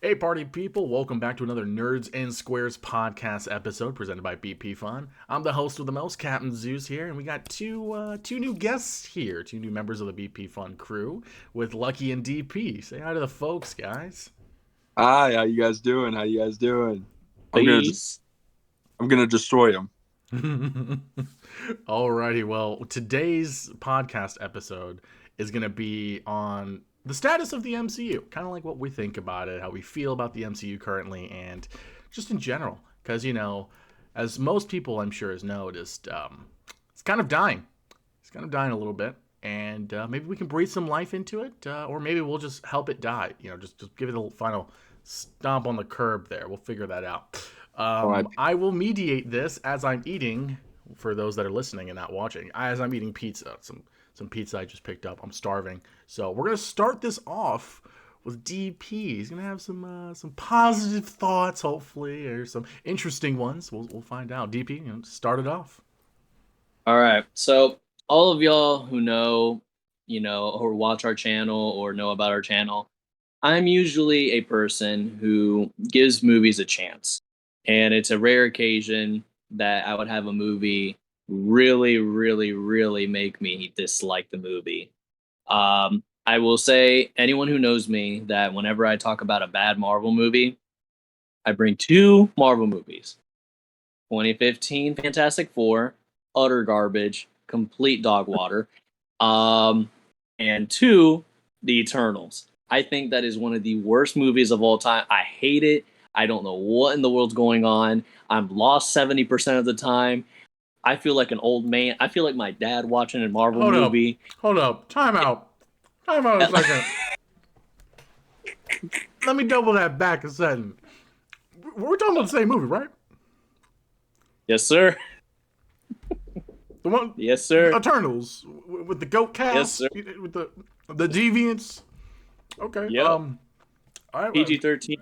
Hey, party people, welcome back to another Nerds and Squares podcast episode presented by BP Fun. I'm the host with the most, Captain Zeus here, and we got two new guests here, two new members of the BP Fun crew with Lucky and DP. Say hi to the folks, guys. Hi, how you guys doing? How you guys doing? I'm gonna Please. I'm gonna destroy him. Alrighty, well, today's podcast episode is going to be on the status of the MCU, kind of like what we think about it, how we feel about the MCU currently, and just in general. Because, as most people I'm sure has noticed, it's kind of dying. It's kind of dying a little bit. And maybe we can breathe some life into it, or maybe we'll just help it die. Just give it a final stomp on the curb there. We'll figure that out. Right. I will mediate this as I'm eating, for those that are listening and not watching, as I'm eating pizza. Some pizza I just picked up. I'm starving. So we're going to start this off with DP. He's going to have some positive thoughts, hopefully, or some interesting ones. We'll find out. DP, start it off. All right. So all of y'all who know, or watch our channel or know about our channel, I'm usually a person who gives movies a chance. And it's a rare occasion that I would have a movie really, really, really make me dislike the movie. I will say, anyone who knows me, that whenever I talk about a bad Marvel movie, I bring two Marvel movies. 2015 Fantastic Four, utter garbage, complete dog water. And two, The Eternals. I think that is one of the worst movies of all time. I hate it. I don't know what in the world's going on. I'm lost 70% of the time. I feel like an old man. I feel like my dad watching a Marvel movie. Hold up. Time out a second. Let me double that back a second. We're talking about the same movie, right? Yes, sir. The one, Yes, sir. Eternals with the goat cast, Yes, sir. with the deviants. Okay. Yep. All right. PG-13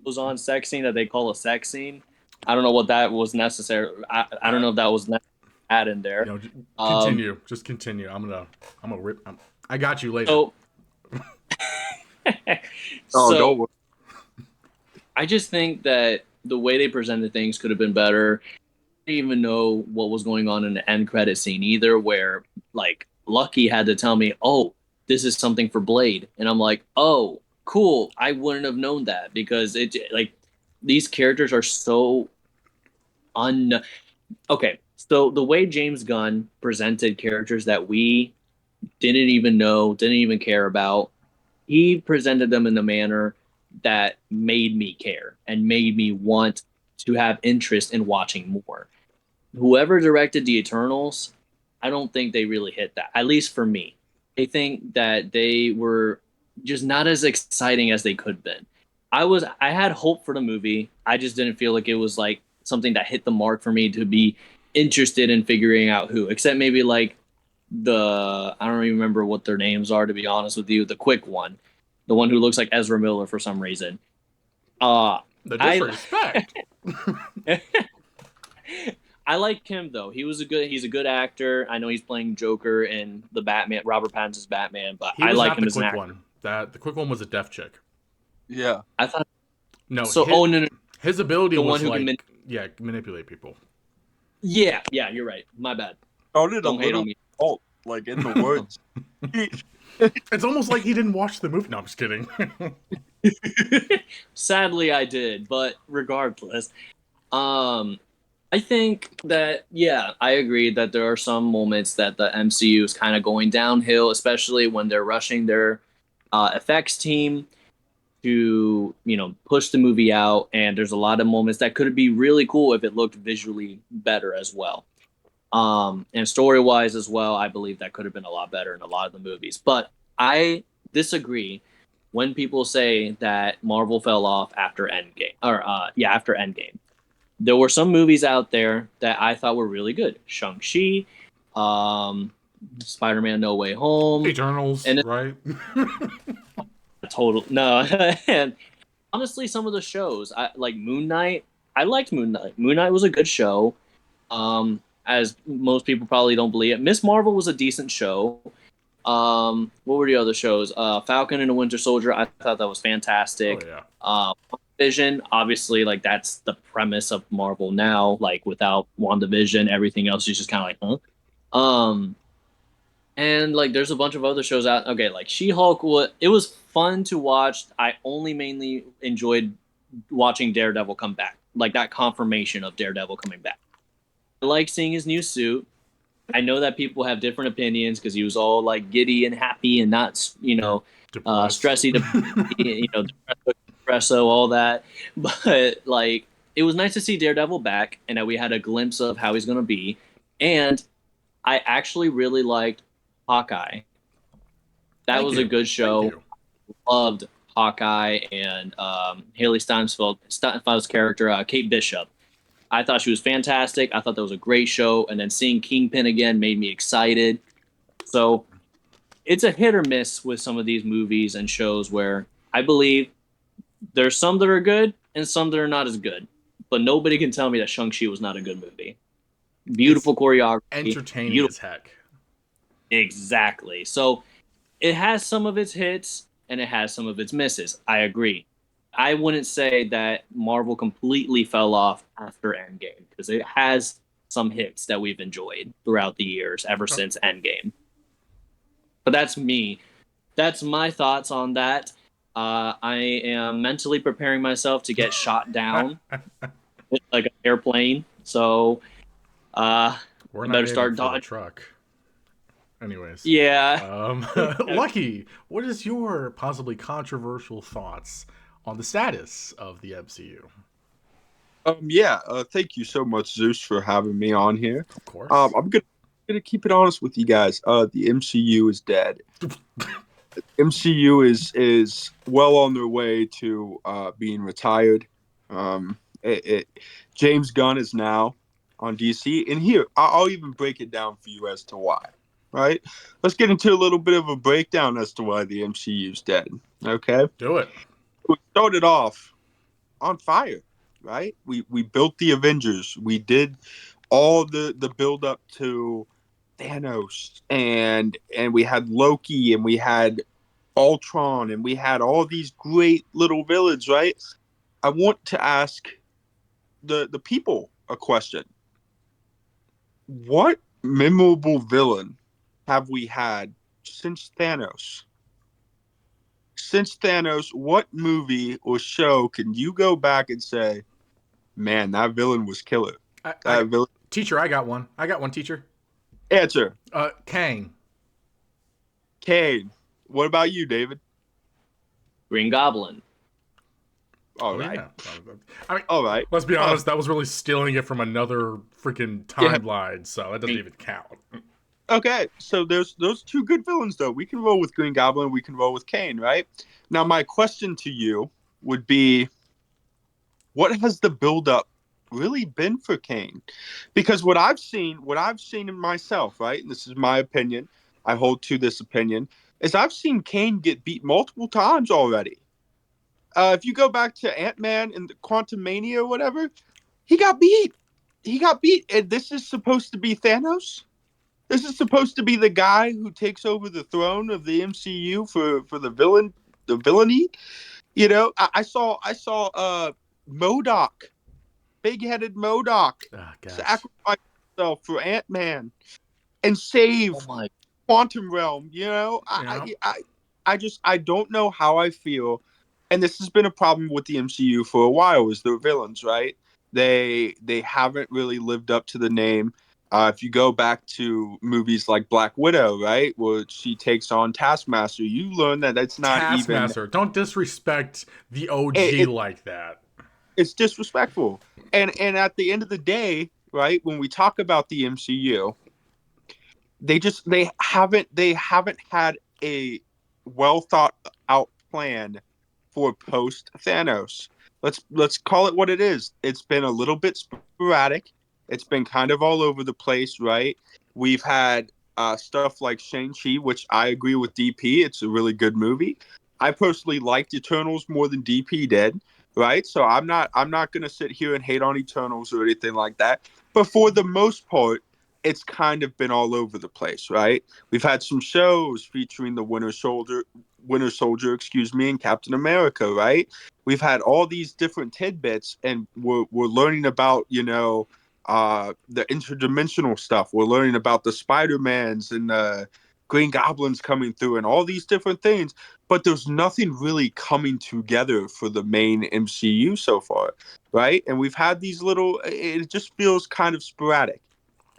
was on sex scene that they call a sex scene. I don't know what that was necessary. I don't know if that was add in there. Continue. Just continue. I'm gonna rip. I got you later. So, Don't worry. I just think that the way they presented things could have been better. I didn't even know what was going on in the end credit scene either, where like Lucky had to tell me, "Oh, this is something for Blade," and I'm like, "Oh, cool." I wouldn't have known that because these characters are so okay. So the way James Gunn presented characters that we didn't even know, didn't even care about, he presented them in a manner that made me care and made me want to have interest in watching more. Whoever directed The Eternals, I don't think they really hit that, at least for me. I think that they were just not as exciting as they could have been. I had hope for the movie. I just didn't feel like it was like something that hit the mark for me to be interested in figuring out who, except maybe like I don't even remember what their names are, to be honest with you. The quick one, the one who looks like Ezra Miller for some reason. The disrespect. I like him though. He's a good actor. I know he's playing Joker in the Batman, Robert Pattinson's Batman, but I like him as an actor. The quick one was a deaf chick. Yeah. I thought no. So no. His ability The was one who like manipulate people. Yeah, you're right. My bad. Don't hate on me. Oh, like in the words. It's almost like he didn't watch the movie. No, I'm just kidding. Sadly, I did, but regardless, I think that I agree that there are some moments that the MCU is kind of going downhill, especially when they're rushing their effects team to push the movie out, and there's a lot of moments that could be really cool if it looked visually better as well. And story-wise as well, I believe that could have been a lot better in a lot of the movies. But I disagree when people say that Marvel fell off after Endgame. After Endgame. There were some movies out there that I thought were really good. Shang-Chi, Spider-Man No Way Home. Eternals, right? No. And honestly, some of the shows, like Moon Knight, I liked Moon Knight. Moon Knight was a good show. As most people probably don't believe it. Miss Marvel was a decent show. What were the other shows? Falcon and the Winter Soldier. I thought that was fantastic. Oh, yeah. Vision, obviously, like that's the premise of Marvel now. Like without WandaVision, everything else is just kind of like, huh? And like there's a bunch of other shows out. Okay, like She-Hulk, it was fun to watch. I only mainly enjoyed watching Daredevil come back, like that confirmation of Daredevil coming back. I like seeing his new suit. I know that people have different opinions because he was all like giddy and happy and not, Depressed. stressy to, espresso, all that. But like, it was nice to see Daredevil back and that we had a glimpse of how he's going to be. And I actually really liked Hawkeye. That Thank was a you. good Thank show. you. Loved Hawkeye and Haley Steinfeld's character, Kate Bishop. I thought she was fantastic. I thought that was a great show. And then seeing Kingpin again made me excited. So it's a hit or miss with some of these movies and shows where I believe there's some that are good and some that are not as good. But nobody can tell me that Shang-Chi was not a good movie. It's Beautiful choreography. entertaining Beautiful. as heck. Exactly. So it has some of its hits and it has some of its misses. I agree. I wouldn't say that Marvel completely fell off after Endgame because it has some hits that we've enjoyed throughout the years ever since Endgame. But that's me. That's my thoughts on that. I am mentally preparing myself to get shot down like an airplane. So We're I not better aiming start for the dodging. truck. Anyways, Yeah. Lucky, what is your possibly controversial thoughts on the status of the MCU? Yeah. Thank you so much, Zeus, for having me on here. Of course. I'm gonna keep it honest with you guys. The MCU is dead. MCU is well on their way to being retired. Um, it, it, James Gunn is now on DC, and here I'll even break it down for you as to why. Right? Let's get into a little bit of a breakdown as to why the MCU is dead. Okay, Do it. we started off on fire. Right? We built the Avengers. We did all the build up to Thanos, and we had Loki, and we had Ultron, and we had all these great little villains, right? I want to ask the people a question. What memorable villain have we had since Thanos? Since Thanos, what movie or show can you go back and say, man, that villain was killer? I That villain. teacher, I got one. I got one, teacher. Answer. Kang. Kane. What about you, David? Green Goblin. All Oh right. yeah. I mean, All right. let's be honest. That was really stealing it from another freaking Yeah. timeline, so that doesn't even count. Okay, so there's those two good villains though. We can roll with Green Goblin, we can roll with Kane, right? Now my question to you would be, what has the buildup really been for Kane? Because what I've seen in myself, right? And this is my opinion. I hold to this opinion, is I've seen Kane get beat multiple times already. If you go back to Ant-Man and the Quantum Mania or whatever, he got beat. He got beat. And this is supposed to be Thanos? This is supposed to be the guy who takes over the throne of the MCU for the villainy. You know, I saw Modoc, big headed Modoc, Ah, gosh. sacrifice himself for Ant Man and Oh save my. Quantum Realm. You know, Yeah. I don't know how I feel, and this has been a problem with the MCU for a while. Is the villains, right? They haven't really lived up to the name. If you go back to movies like Black Widow, right, where she takes on Taskmaster, you learn that it's not even Taskmaster. Don't disrespect the it, OG it, like that. it's disrespectful. And at the end of the day, right, when we talk about the MCU, they haven't had a well thought out plan for post Thanos. Let's call it what it is. It's been a little bit sporadic. It's been kind of all over the place, right? We've had stuff like Shang-Chi, which I agree with DP. It's a really good movie. I personally liked Eternals more than DP did, right? So I'm not gonna sit here and hate on Eternals or anything like that. But for the most part, it's kind of been all over the place, right? We've had some shows featuring Winter Soldier, excuse me, and Captain America, right? We've had all these different tidbits, and we're learning about, the interdimensional stuff. We're learning about the Spider-Mans and the Green Goblins coming through and all these different things, but there's nothing really coming together for the main MCU so far, right? And we've had these little, it just feels kind of sporadic.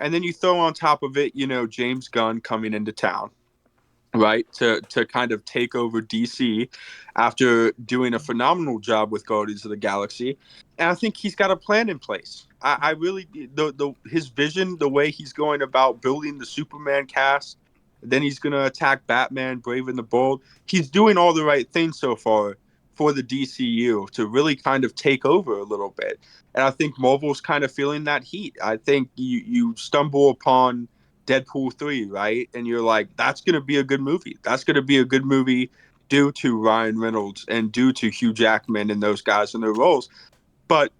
And then you throw on top of it, James Gunn coming into town, right, to kind of take over DC after doing a phenomenal job with Guardians of the Galaxy. And I think he's got a plan in place. I really, the his vision, the way he's going about building the Superman cast, then he's going to attack Batman, Brave and the Bold. He's doing all the right things so far for the DCU to really kind of take over a little bit. And I think Marvel's kind of feeling that heat. I think you stumble upon Deadpool 3, right? And you're like, that's going to be a good movie. That's going to be a good movie due to Ryan Reynolds and due to Hugh Jackman and those guys in their roles. But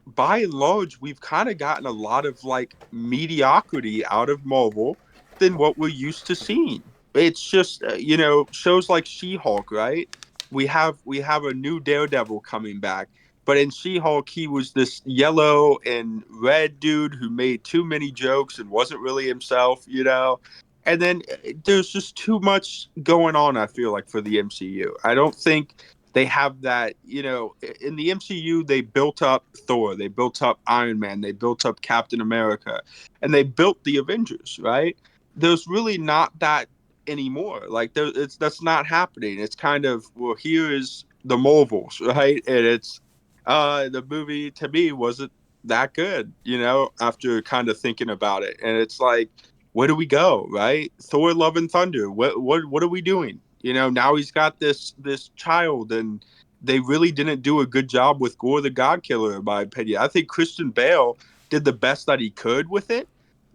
by and large, we've kind of gotten a lot of like mediocrity out of Marvel than what we're used to seeing. It's just shows like She-Hulk, right? We have a new Daredevil coming back, but in She-Hulk he was this yellow and red dude who made too many jokes and wasn't really himself. And then there's just too much going on. I feel like for the MCU, I don't think they have that, in the MCU, they built up Thor, they built up Iron Man, they built up Captain America, and they built the Avengers, right? There's really not that anymore. Like that's not happening. It's kind of, well, here is the Marvels, right? And it's the movie to me wasn't that good, after kind of thinking about it. And it's like, where do we go, right? Thor Love and Thunder. What are we doing? Now he's got this child, and they really didn't do a good job with Gore the God Killer, in my opinion. I think Christian Bale did the best that he could with it,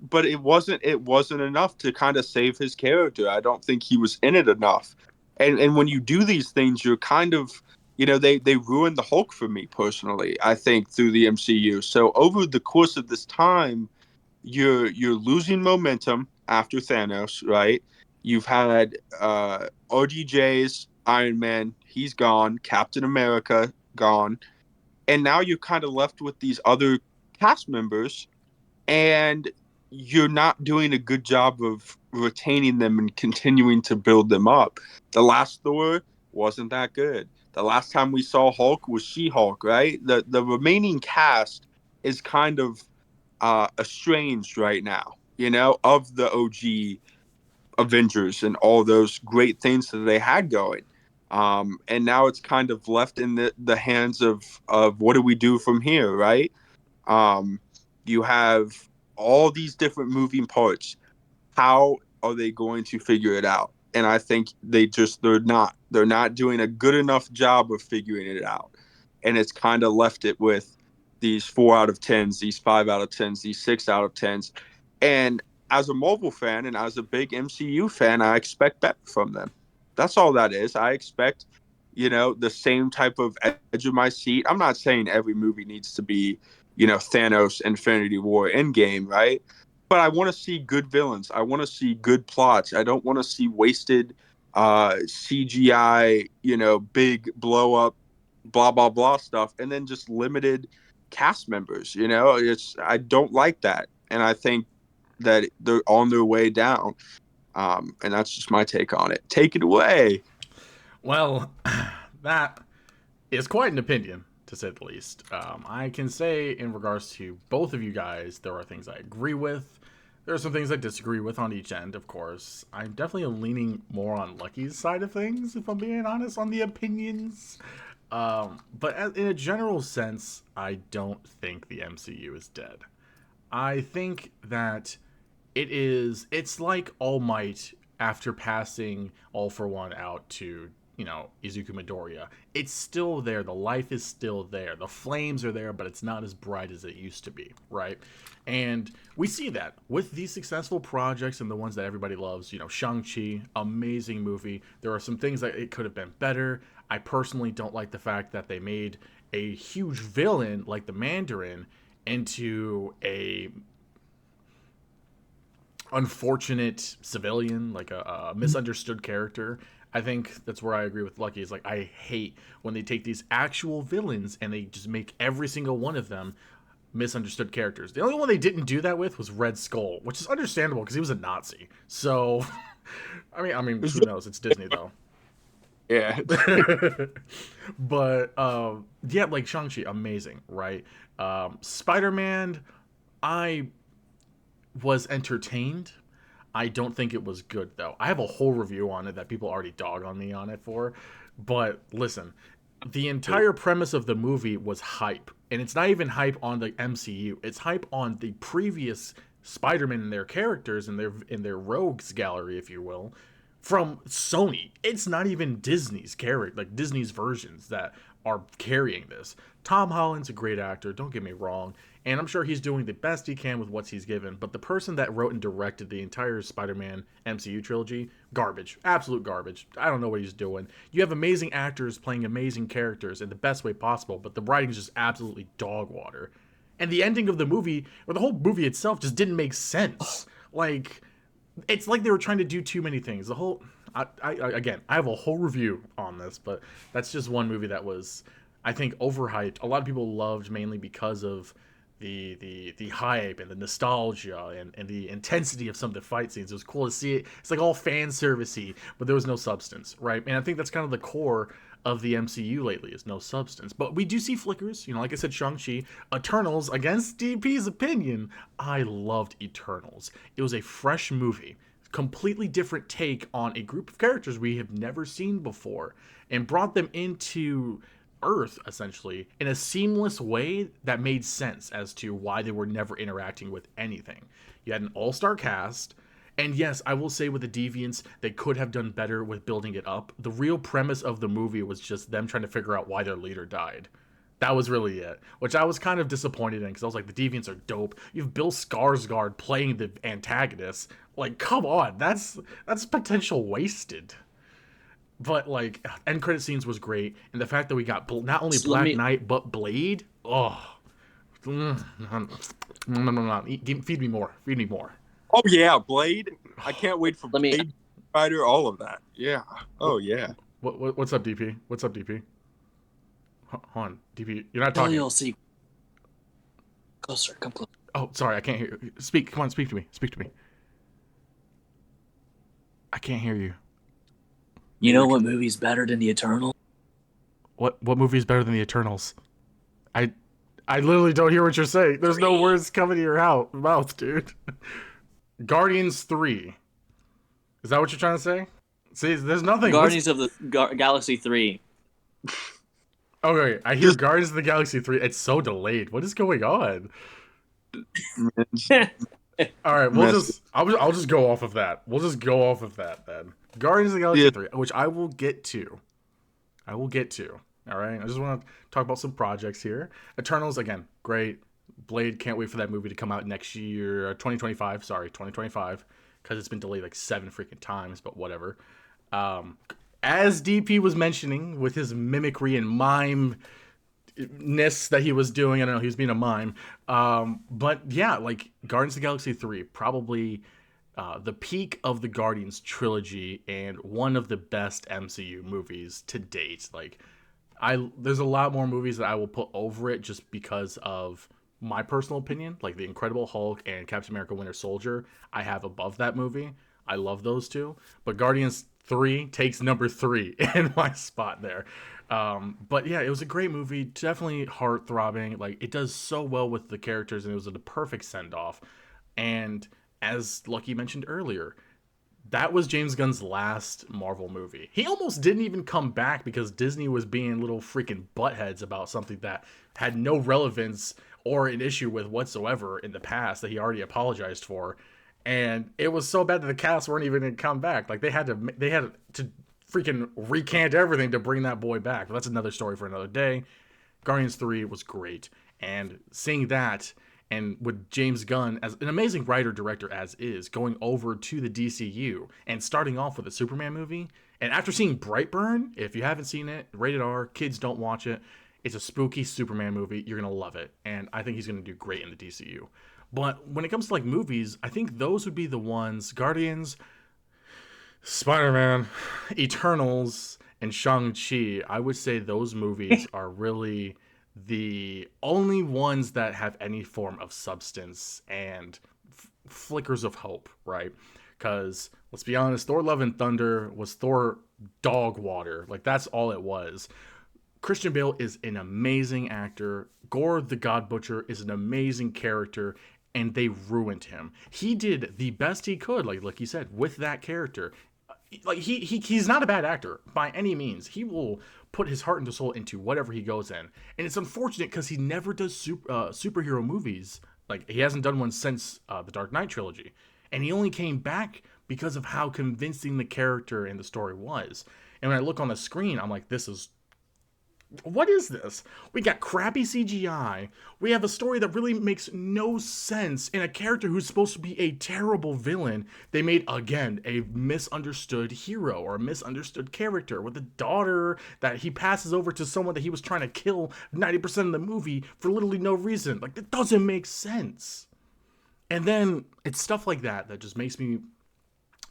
but it wasn't enough to kind of save his character. I don't think he was in it enough. And when you do these things, you're kind of, they ruined the Hulk for me personally, I think, through the MCU. So over the course of this time, you're losing momentum after Thanos, right? You've had RDJ's Iron Man, he's gone. Captain America, gone. And now you're kind of left with these other cast members, and you're not doing a good job of retaining them and continuing to build them up. The last Thor wasn't that good. The last time we saw Hulk was She-Hulk, right? The remaining cast is kind of estranged right now, of the OG Avengers and all those great things that they had going. And now it's kind of left in the hands of what do we do from here, right? Um, you have all these different moving parts. How are they going to figure it out? And I think they're not doing a good enough job of figuring it out. And it's kind of left it with these 4 out of 10s, these 5 out of 10s, these 6 out of 10s. And as a Marvel fan and as a big MCU fan, I expect better from them. That's all that is. I expect, the same type of edge of my seat. I'm not saying every movie needs to be, Thanos, Infinity War, Endgame, right? But I want to see good villains. I want to see good plots. I don't want to see wasted CGI, big blow up, blah blah blah stuff, and then just limited cast members. I don't like that, and I think that they're on their way down. And that's just my take on it. Take it away. Well, that is quite an opinion, to say the least. I can say, in regards to both of you guys, there are things I agree with. There are some things I disagree with on each end, of course. I'm definitely leaning more on Lucky's side of things, if I'm being honest, on the opinions. But in a general sense, I don't think the MCU is dead. I think that it's like All Might after passing All for One out to, Izuku Midoriya. It's still there. The life is still there. The flames are there, but it's not as bright as it used to be, right? And we see that with these successful projects and the ones that everybody loves. Shang-Chi, amazing movie. There are some things that it could have been better. I personally don't like the fact that they made a huge villain like the Mandarin into a unfortunate civilian, like a misunderstood character. I think that's where I agree with Lucky. Is like I hate when they take these actual villains and they just make every single one of them misunderstood characters. The only one they didn't do that with was Red Skull, which is understandable because he was a Nazi. So, I mean, who knows? It's Disney though. Yeah. But yeah, like Shang-Chi, amazing, right? Spider-Man, I was entertained. I don't think it was good though. I have a whole review on it that people already dog on me on it for. But listen, the entire premise of the movie was hype. And it's not even hype on the MCU. It's hype on the previous Spider-Man and their characters and their rogues gallery, if you will, from Sony. It's not even Disney's character, like Disney's versions that are carrying this. Tom Holland's a great actor, don't get me wrong, and I'm sure he's doing the best he can with what he's given, but the person that wrote and directed the entire Spider-Man MCU trilogy, garbage. Absolute garbage. I don't know what he's doing. You have amazing actors playing amazing characters in the best way possible, but the writing is just absolutely dog water. And the ending of the movie, or the whole movie itself, just didn't make sense. Like, it's like they were trying to do too many things. The whole, again, I have a whole review on this, but that's just one movie that was, I think, overhyped. A lot of people loved mainly because of the hype and the nostalgia and the intensity of some of the fight scenes. It was cool to see it. It's like all fan servicey, but there was no substance, right? And I think that's kind of the core of the MCU lately is no substance. But we do see flickers. You know, like I said, Shang-Chi, Eternals, against DP's opinion, I loved Eternals. It was a fresh movie, completely different take on a group of characters we have never seen before, and brought them into Earth, essentially, in a seamless way that made sense as to why they were never interacting with anything. You had an all-star cast, and yes, I will say with the Deviants, they could have done better with building it up. The real premise of the movie was just them trying to figure out why their leader died. That was really it, which I was kind of disappointed in because I was like, the Deviants are dope. You have Bill Skarsgård playing the antagonist. Like, come on, that's potential wasted. But like, end credit scenes was great, and the fact that we got not only So Black Knight but Blade. Oh, no, feed me more. Feed me more. Oh yeah, Blade. I can't wait for Let me- Blade Spider, all of that. Yeah. Oh yeah. What's up, DP? What's up, DP? Hold on, DP. You're not Tell talking. you'll see. Closer, come closer. Oh, sorry, I can't hear you. Speak. Come on, speak to me. Speak to me. I can't hear you. You know what movie's better than the Eternal? What movie is better than the Eternals? I literally don't hear what you're saying. There's no words coming to your mouth, dude. Guardians 3. Is that what you're trying to say? See, there's nothing. Guardians of the Galaxy 3. Okay, I hear Guardians of the Galaxy 3. It's so delayed. What is going on? All right, I'll just go off of that. We'll just go off of that then. Guardians of the Galaxy 3, which I will get to. All right, I just want to talk about some projects here. Eternals, again, great. Blade, can't wait for that movie to come out next year, 2025. Sorry, 2025, because it's been delayed like 7 freaking times. But whatever. As DP was mentioning with his mimicry and mime ness that he was doing. I don't know, he was being a mime. But yeah, like Guardians of the Galaxy 3, probably the peak of the Guardians trilogy and one of the best MCU movies to date. Like, there's a lot more movies that I will put over it just because of my personal opinion. Like The Incredible Hulk and Captain America Winter Soldier, I have above that movie. I love those two. But Guardians 3 takes number 3 in my spot there. But yeah, it was a great movie. Definitely heart-throbbing. Like, it does so well with the characters, and it was the perfect send-off. And as Lucky mentioned earlier, that was James Gunn's last Marvel movie. He almost didn't even come back because Disney was being little freaking buttheads about something that had no relevance or an issue with whatsoever in the past that he already apologized for. And it was so bad that the cast weren't even going to come back. Like, they had to freaking recant everything to bring that boy back. But that's another story for another day. Guardians 3 was great. And seeing that, and with James Gunn as an amazing writer-director as is, going over to the DCU and starting off with a Superman movie. And after seeing Brightburn, if you haven't seen it, rated R, kids don't watch it. It's a spooky Superman movie. You're going to love it. And I think he's going to do great in the DCU. But when it comes to like movies, I think those would be the ones. Guardians, Spider-Man, Eternals, and Shang-Chi, I would say those movies are really the only ones that have any form of substance and flickers of hope, right? Because let's be honest, Thor: Love and Thunder was Thor dog water. Like that's all it was. Christian Bale is an amazing actor. Gore the God Butcher is an amazing character, and they ruined him. He did the best he could, like you said, with that character. Like he's not a bad actor by any means. He will put his heart and soul into whatever he goes in, and it's unfortunate because he never does superhero movies. Like he hasn't done one since the Dark Knight trilogy, and he only came back because of how convincing the character and the story was. And when I look on the screen, I'm like, this is what is this? We got crappy CGI. We have a story that really makes no sense, and a character who's supposed to be a terrible villain. They made, again, a misunderstood hero or a misunderstood character with a daughter that he passes over to someone that he was trying to kill 90% of the movie for literally no reason. Like, that doesn't make sense. And then it's stuff like that that just makes me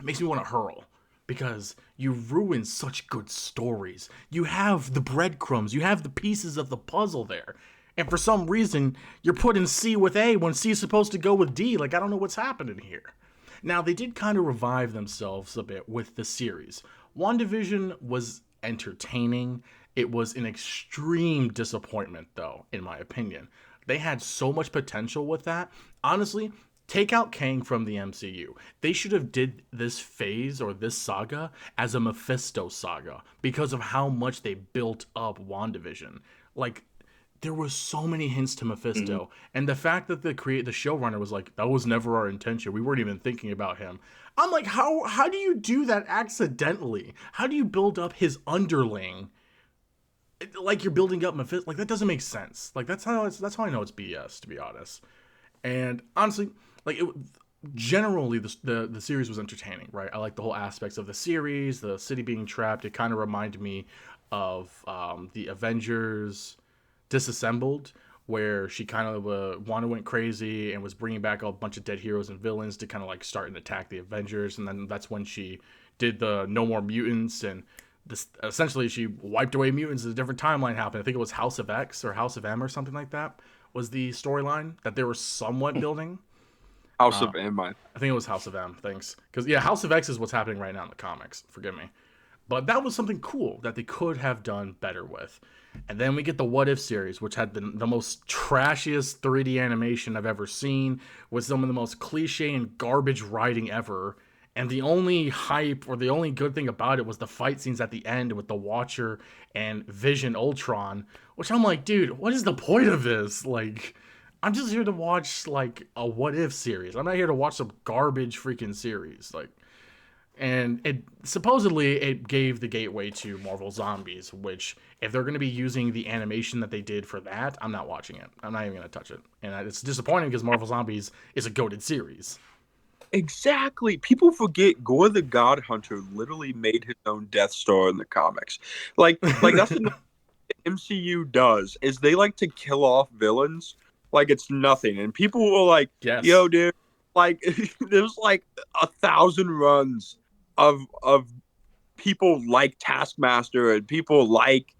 want to hurl because you ruin such good stories. You have the breadcrumbs, you have the pieces of the puzzle there. And for some reason, you're putting C with A when C is supposed to go with D. Like, I don't know what's happening here. Now, they did kind of revive themselves a bit with the series. WandaVision was entertaining. It was an extreme disappointment, though, in my opinion. They had so much potential with that. Honestly, take out Kang from the MCU. They should have did this phase or this saga as a Mephisto saga because of how much they built up WandaVision. Like there was so many hints to Mephisto, and the fact that the showrunner was like, "That was never our intention. We weren't even thinking about him." I'm like, how do you do that accidentally? How do you build up his underling like you're building up Mephisto? Like that doesn't make sense. Like that's how I know it's BS, to be honest. And honestly, like it generally the series was entertaining, right? I like the whole aspects of the series, the city being trapped. It kind of reminded me of the Avengers Disassembled, where she kind of Wanda went crazy and was bringing back a bunch of dead heroes and villains to kind of like start and attack the Avengers, and then that's when she did the No More Mutants, and this essentially she wiped away mutants. A different timeline happened. I think it was House of X or House of M or something like that was the storyline that they were somewhat building. House of M. I think it was House of M. Thanks, because yeah, House of X is what's happening right now in the comics. Forgive me, but that was something cool that they could have done better with. And then we get the What If series, which had the most trashiest 3D animation I've ever seen, with some of the most cliche and garbage writing ever. And the only hype or the only good thing about it was the fight scenes at the end with the Watcher and Vision Ultron, which I'm like, dude, what is the point of this? Like, I'm just here to watch like a What If series. I'm not here to watch some garbage freaking series. Like, and it supposedly it gave the gateway to Marvel Zombies, which if they're going to be using the animation that they did for that, I'm not watching it. I'm not even going to touch it, and it's disappointing because Marvel Zombies is a goated series. Exactly. People forget Gore the God Hunter literally made his own Death Star in the comics. Like that's the MCU does is they like to kill off villains like it's nothing, and people were like, Yes. "Yo, dude, like there's like 1,000 runs of people like Taskmaster and people like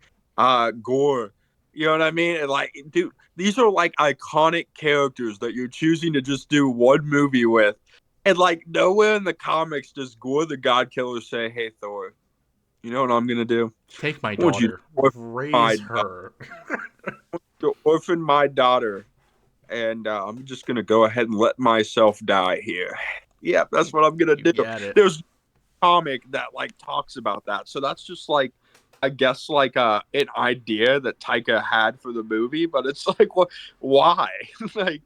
Gore." You know what I mean? And like, dude, these are like iconic characters that you're choosing to just do one movie with. And like nowhere in the comics does Gore the God Killer say, "Hey Thor, you know what I'm gonna do? Take my daughter, raise her, to orphan my daughter, and I'm just gonna go ahead and let myself die here." Yeah, that's what I'm gonna do. There's a comic that like talks about that, so that's just like, I guess like an idea that Taika had for the movie, but it's like, what? Why? Like,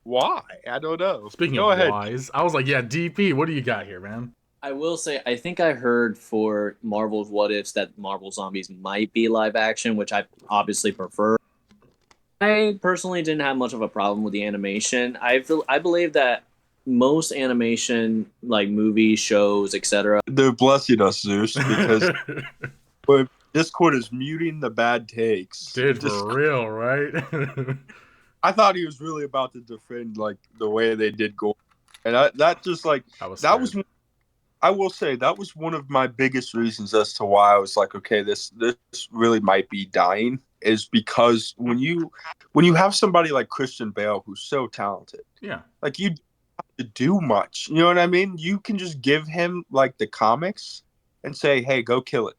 why? I don't know. Speaking go of ahead. wise, I was like, yeah, DP, what do you got here, man? I will say, I think I heard for Marvel's What Ifs that Marvel Zombies might be live action, which I obviously prefer. I personally didn't have much of a problem with the animation. I believe that most animation, like movies, shows, etc. They're blessing us, Zeus, because Discord is muting the bad takes. Dude, for real, right? I thought he was really about to defend like the way they did Gore, and that just like that was I will say that was one of my biggest reasons as to why I was like, okay, this really might be dying, is because when you have somebody like Christian Bale who's so talented, Yeah. like you don't have to do much. You know what I mean? You can just give him like the comics and say, hey, go kill it.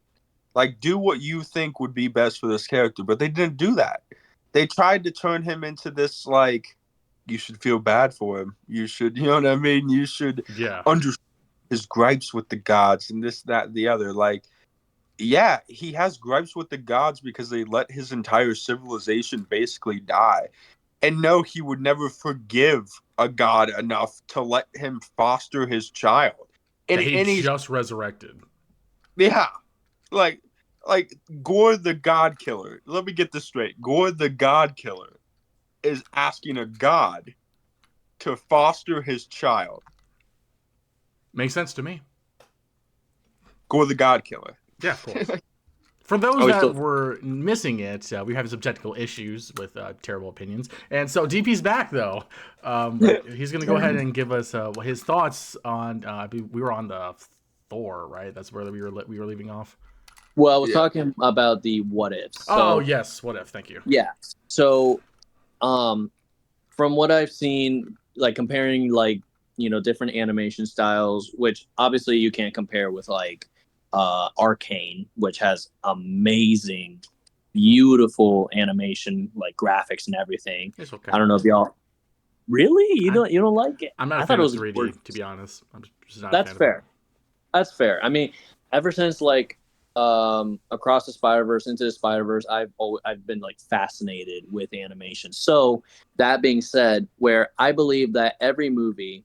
Like do what you think would be best for this character. But they didn't do that. They tried to turn him into this like you should feel bad for him. You should, you know what I mean? You should Yeah. understand his gripes with the gods and this, that, and the other. Like, yeah, he has gripes with the gods because they let his entire civilization basically die. And no, he would never forgive a god enough to let him foster his child. That In he any, just resurrected. yeah, like, like Gore the God Killer. Let me get this straight. Gore the God Killer is asking a god to foster his child. Makes sense to me. Gore the God Killer. Yeah, of course. For those Oh, we that still were missing it, we have some technical issues with terrible opinions, and so DP's back though. But he's gonna go ahead and give us his thoughts on. We were on the Thor, right? That's where we were leaving off. well, I was Yeah. talking about the what ifs. Oh So yes, what if? Thank you. yeah. So from what I've seen, like comparing like different animation styles, which obviously you can't compare with like Arcane, which has amazing, beautiful animation, like graphics and everything. It's okay. I don't know if y'all really you don't like it. I'm not a I thought fan it of was 3D, gorgeous. to be honest. I'm just not a That's fan of it. fair. That's fair. I mean, ever since like Across the Spider-Verse, Into the Spider-Verse, I've been like fascinated with animation. So that being said, where I believe that every movie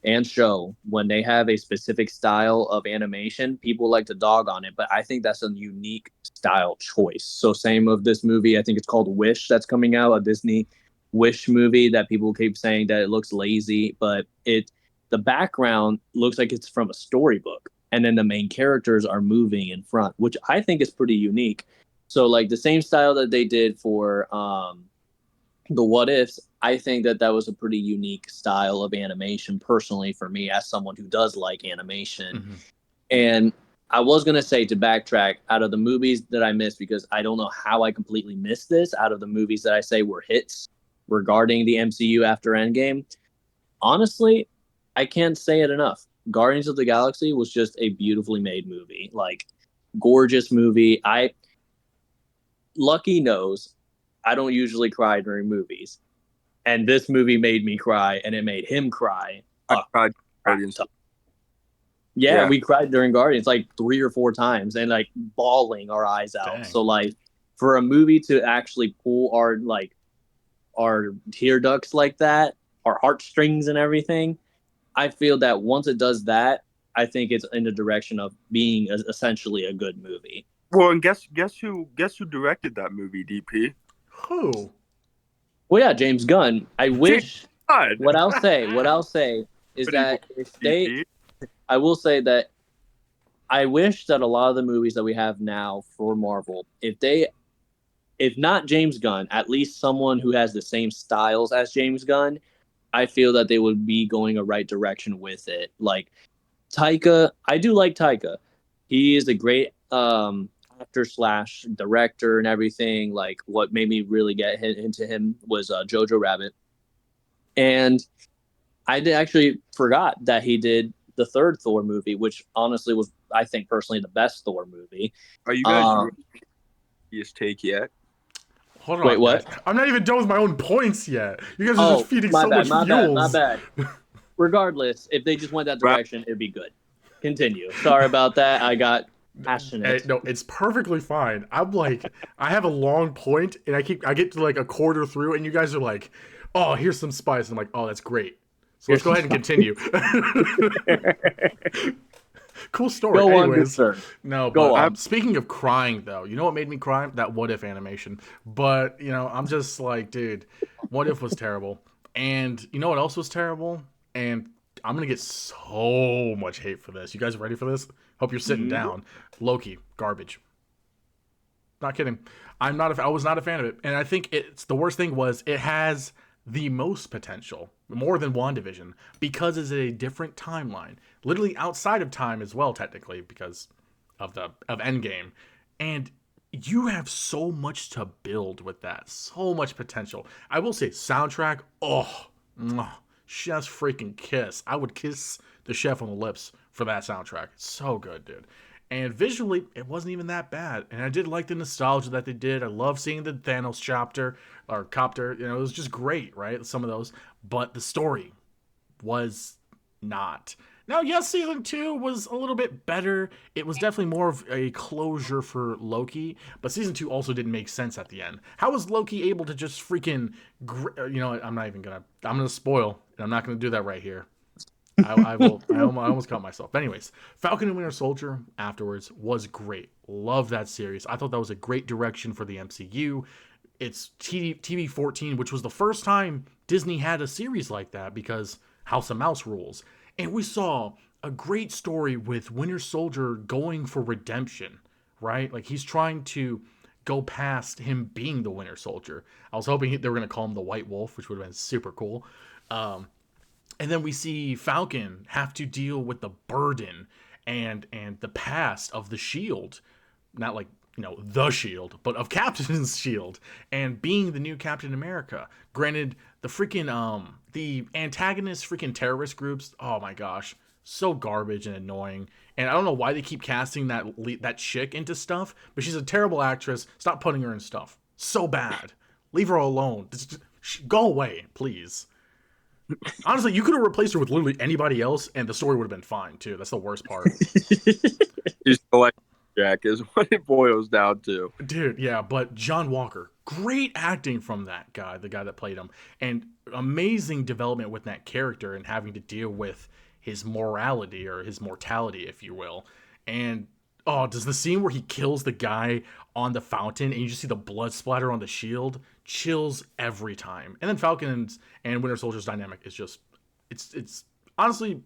and show, when they have a specific style of animation, people like to dog on it, but I think that's a unique style choice. So same of this movie, I think it's called Wish, that's coming out, a Disney Wish movie that people keep saying that it looks lazy, but the background looks like it's from a storybook, and then the main characters are moving in front, which I think is pretty unique. So like the same style that they did for the what ifs, I think that was a pretty unique style of animation personally for me as someone who does like animation. Mm-hmm. And I was going to say, to backtrack, out of the movies that I missed, because I don't know how I completely missed this, out of the movies that I say were hits regarding the MCU after Endgame, honestly, I can't say it enough. Guardians of the Galaxy was just a beautifully made movie, like gorgeous movie. Lucky knows I don't usually cry during movies, and this movie made me cry, and it made him cry. I cried Guardians. Yeah, Yeah. we cried during Guardians like 3 or 4 times, and like bawling our eyes out. Dang. So like for a movie to actually pull our tear ducts like that, our heartstrings and everything, I feel that once it does that, I think it's in the direction of being essentially a good movie. Well, and guess who directed that movie, DP? Who? Well, yeah, James Gunn. I wish God. what I'll say is that if they, I will say that I wish that a lot of the movies that we have now for Marvel, if not James Gunn, at least someone who has the same styles as James Gunn, I feel that they would be going a right direction with it. Like Taika, I do like Taika. He is a great actor slash director and everything. Like what made me really get into him was Jojo Rabbit, and actually forgot that he did the third Thor movie, which honestly was, I think personally, the best Thor movie. Are you guys his take yet? Hold on, Wait, what? guys. I'm not even done with my own points yet. You guys are just feeding my so bad, much my fuels. bad. Regardless, if they just went that direction, it'd be good. Continue. Sorry about that. I got passionate. Hey, no, it's perfectly fine. I'm like, I have a long point, and I get to like a quarter through, and you guys are like, "Oh, here's some spice." And I'm like, "Oh, that's great." So let's go ahead and continue. Cool story. Go on, Anyways, good sir. no, Go but on. speaking of crying, though, you know what made me cry? That What If animation. But I'm just like, dude, What If was terrible, and you know what else was terrible? And I'm gonna get so much hate for this. You guys ready for this? Hope you're sitting down. Loki, garbage. Not kidding. I was not a fan of it, and I think it's the worst thing was it has the most potential, more than WandaVision, because it's a different timeline, literally outside of time as well, technically, because of Endgame, and you have so much to build with that, so much potential. I will say, soundtrack, oh, mwah, chef's freaking kiss. I would kiss the chef on the lips for that soundtrack. It's so good, dude. And visually, it wasn't even that bad. And I did like the nostalgia that they did. I love seeing the Thanos chapter or copter. You know, it was just great, right? Some of those. But the story was not. Now, yes, season 2 was a little bit better. It was definitely more of a closure for Loki, but season 2 also didn't make sense at the end. How was Loki able to just freaking, you know, I'm not even gonna, I'm gonna spoil, and I'm not gonna do that right here. I will. I almost caught myself. But anyways, Falcon and Winter Soldier afterwards was great. Love that series. I thought that was a great direction for the MCU. It's TV 14, which was the first time Disney had a series like that because House of Mouse rules. And we saw a great story with Winter Soldier going for redemption, right? Like he's trying to go past him being the Winter Soldier. I was hoping they were going to call him the White Wolf, which would have been super cool. And then we see Falcon have to deal with the burden and the past of the Shield, not like the Shield, but of Captain's Shield, and being the new Captain America. Granted, the freaking the antagonist freaking terrorist groups. Oh my gosh, so garbage and annoying. And I don't know why they keep casting that chick into stuff, but she's a terrible actress. Stop putting her in stuff. So bad. Leave her alone. Just go away, please. Honestly, you could have replaced her with literally anybody else, and the story would have been fine too. That's the worst part. Just like Jack is what it boils down to. Dude, yeah, but John Walker, great acting from that guy, the guy that played him, and amazing development with that character and having to deal with his morality or his mortality, if you will. And oh, does the scene where he kills the guy on the fountain and you just see the blood splatter on the shield chills every time. And then Falcon's and Winter Soldier's dynamic is just it's honestly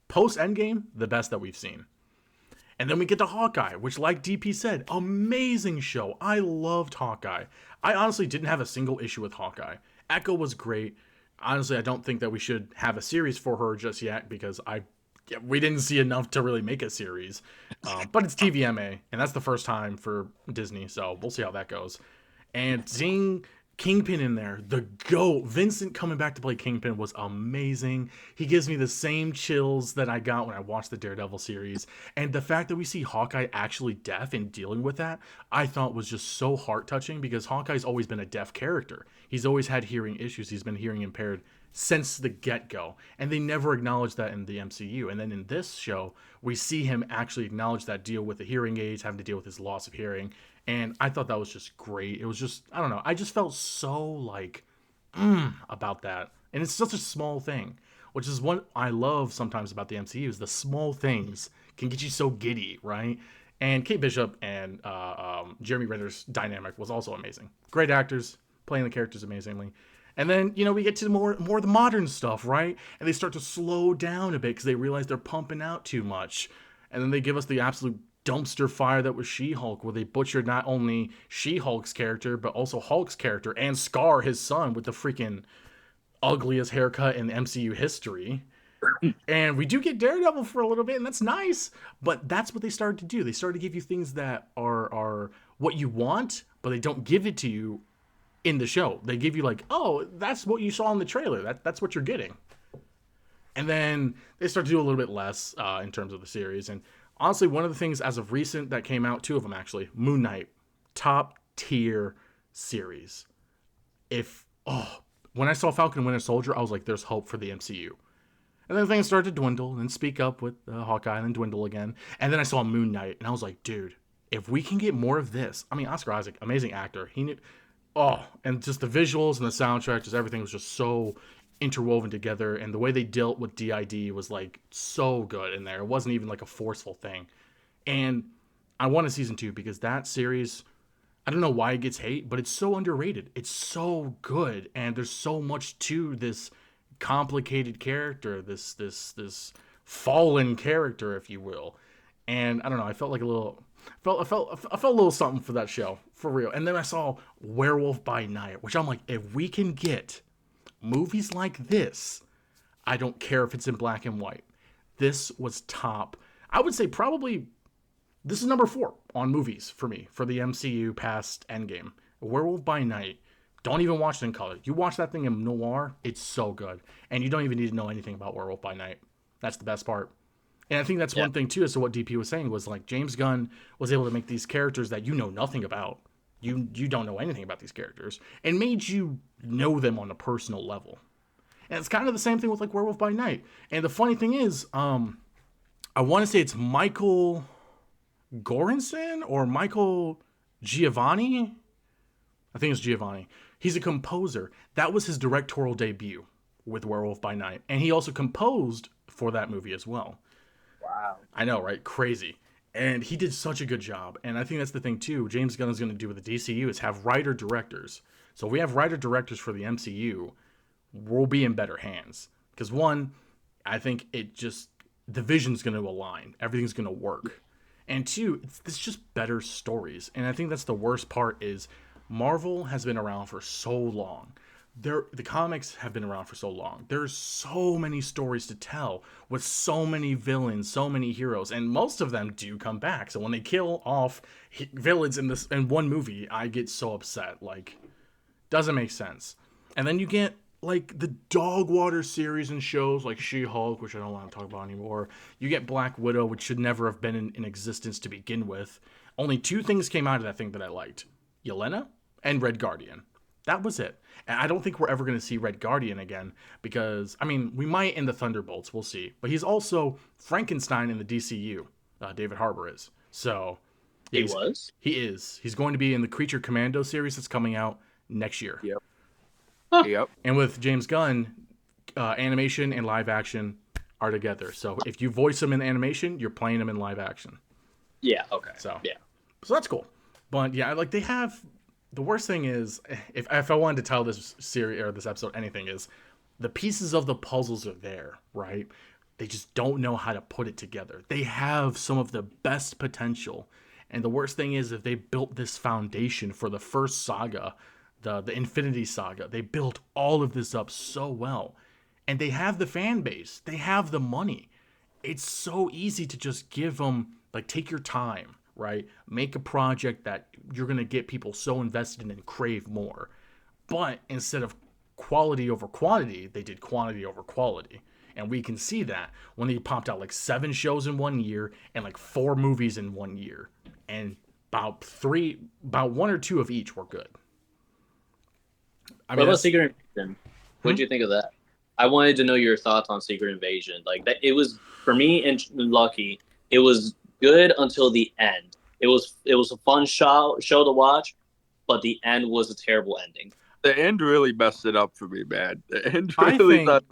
post Endgame the best that we've seen. And then we get to Hawkeye, which, like DP said, amazing show. I loved Hawkeye. I honestly didn't have a single issue with Hawkeye. Echo was great. Honestly, I don't think that we should have a series for her just yet because we didn't see enough to really make a series. But it's TVMA, and that's the first time for Disney, so we'll see how that goes. And seeing Kingpin in there, the GOAT, Vincent coming back to play Kingpin was amazing. He gives me the same chills that I got when I watched the Daredevil series. And the fact that we see Hawkeye actually deaf and dealing with that, I thought was just so heart-touching because Hawkeye's always been a deaf character. He's always had hearing issues. He's been hearing impaired since the get-go. And they never acknowledged that in the MCU. And then in this show, we see him actually acknowledge that, deal with the hearing aids, having to deal with his loss of hearing. And I thought that was just great. It was just, I don't know, I just felt so like, about that. And it's such a small thing, which is what I love sometimes about the MCU is the small things can get you so giddy, right? And Kate Bishop and Jeremy Renner's dynamic was also amazing. Great actors, playing the characters amazingly. And then, we get to more of the modern stuff, right? And they start to slow down a bit because they realize they're pumping out too much. And then they give us the absolute dumpster fire that was She-Hulk, where they butchered not only She-Hulk's character, but also Hulk's character, and Scar, his son, with the freaking ugliest haircut in MCU history. And we do get Daredevil for a little bit, and that's nice. But that's what they started to do. They started to give you things that are what you want, but they don't give it to you in the show. They give you like, oh, that's what you saw in the trailer. That's what you're getting. And then they start to do a little bit less in terms of the series. And honestly, one of the things as of recent that came out, 2 of them actually, Moon Knight, top tier series. When I saw Falcon and Winter Soldier, I was like, there's hope for the MCU. And then things started to dwindle and speak up with Hawkeye and then dwindle again. And then I saw Moon Knight and I was like, dude, if we can get more of this. I mean, Oscar Isaac, amazing actor. He knew, and just the visuals and the soundtrack, just everything was just so interwoven together, and the way they dealt with DID was like so good in there. It wasn't even like a forceful thing. And I wanted season 2 because that series, I don't know why it gets hate, but it's so underrated. It's so good, and there's so much to this complicated character, this fallen character, if you will. And I don't know, I felt like I felt a little something for that show, for real. And then I saw Werewolf by Night, which I'm like, if we can get Movies like this, I don't care if it's in black and white. This was top. I would say probably this is number 4 on movies for me for the MCU past Endgame. Werewolf by Night. Don't even watch it in color. You watch that thing in noir, it's so good. And you don't even need to know anything about Werewolf by Night. That's the best part. And I think that's one thing too, as to what DP was saying, was like James Gunn was able to make these characters that you know nothing about. You don't know anything about these characters, and made you know them on a personal level. And it's kind of the same thing with like Werewolf by Night. And the funny thing is, I want to say it's Michael Goranson or Michael Giovanni. I think it's Giovanni. He's a composer. That was his directorial debut with Werewolf by Night. And he also composed for that movie as well. Wow. I know, right? Crazy. And he did such a good job. And I think that's the thing, too, James Gunn is going to do with the DCU is have writer-directors. So if we have writer-directors for the MCU, we'll be in better hands. Because, one, I think the vision's going to align. Everything's going to work. And two, it's just better stories. And I think that's the worst part is Marvel has been around for so long. The comics have been around for so long. There's so many stories to tell with so many villains, so many heroes, and most of them do come back. So when they kill off villains in one movie, I get so upset. Like, doesn't make sense. And then you get like the Dogwater series and shows like She-Hulk, which I don't want to talk about anymore. You get Black Widow, which should never have been in existence to begin with. Only 2 things came out of that thing that I liked: Yelena and Red Guardian. That was it. And I don't think we're ever going to see Red Guardian again because, I mean, we might in the Thunderbolts. We'll see. But he's also Frankenstein in the DCU. David Harbour is. So. He was? He is. He's going to be in the Creature Commando series that's coming out next year. Yep. Huh. Yep. And with James Gunn, animation and live action are together. So if you voice him in animation, you're playing him in live action. Yeah, okay. So that's cool. But yeah, like they have... The worst thing is, if I wanted to tell this series or this episode anything, is the pieces of the puzzles are there, right? They just don't know how to put it together. They have some of the best potential. And the worst thing is, if they built this foundation for the first saga, the Infinity Saga, they built all of this up so well. And they have the fan base. They have the money. It's so easy to just give them, like, take your time. Right? Make a project that you're going to get people so invested in and crave more. But instead of quality over quantity, they did quantity over quality. And we can see that when they popped out like 7 shows in 1 year and like 4 movies in 1 year. And about 1 or 2 of each were good. What about Secret Invasion? What did you think of that? I wanted to know your thoughts on Secret Invasion. Like that, it was, for me and Lucky, it was good until the end. It was a fun show to watch, but the end was a terrible ending. The end really messed it up for me, man. The end I really think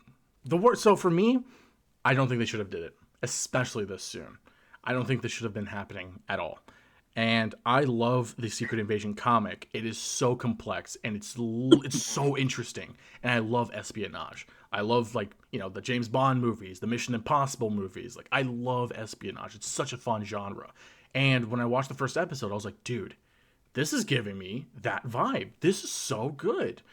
the worst. So for me, I don't think they should have did it, especially this soon. I don't think this should have been happening at all. And I love the Secret Invasion comic. It is so complex and it's so interesting. And I love espionage. I love, like, you know, the James Bond movies, the Mission Impossible movies. Like, I love espionage. It's such a fun genre. And when I watched the first episode, I was like, dude, this is giving me that vibe. This is so good.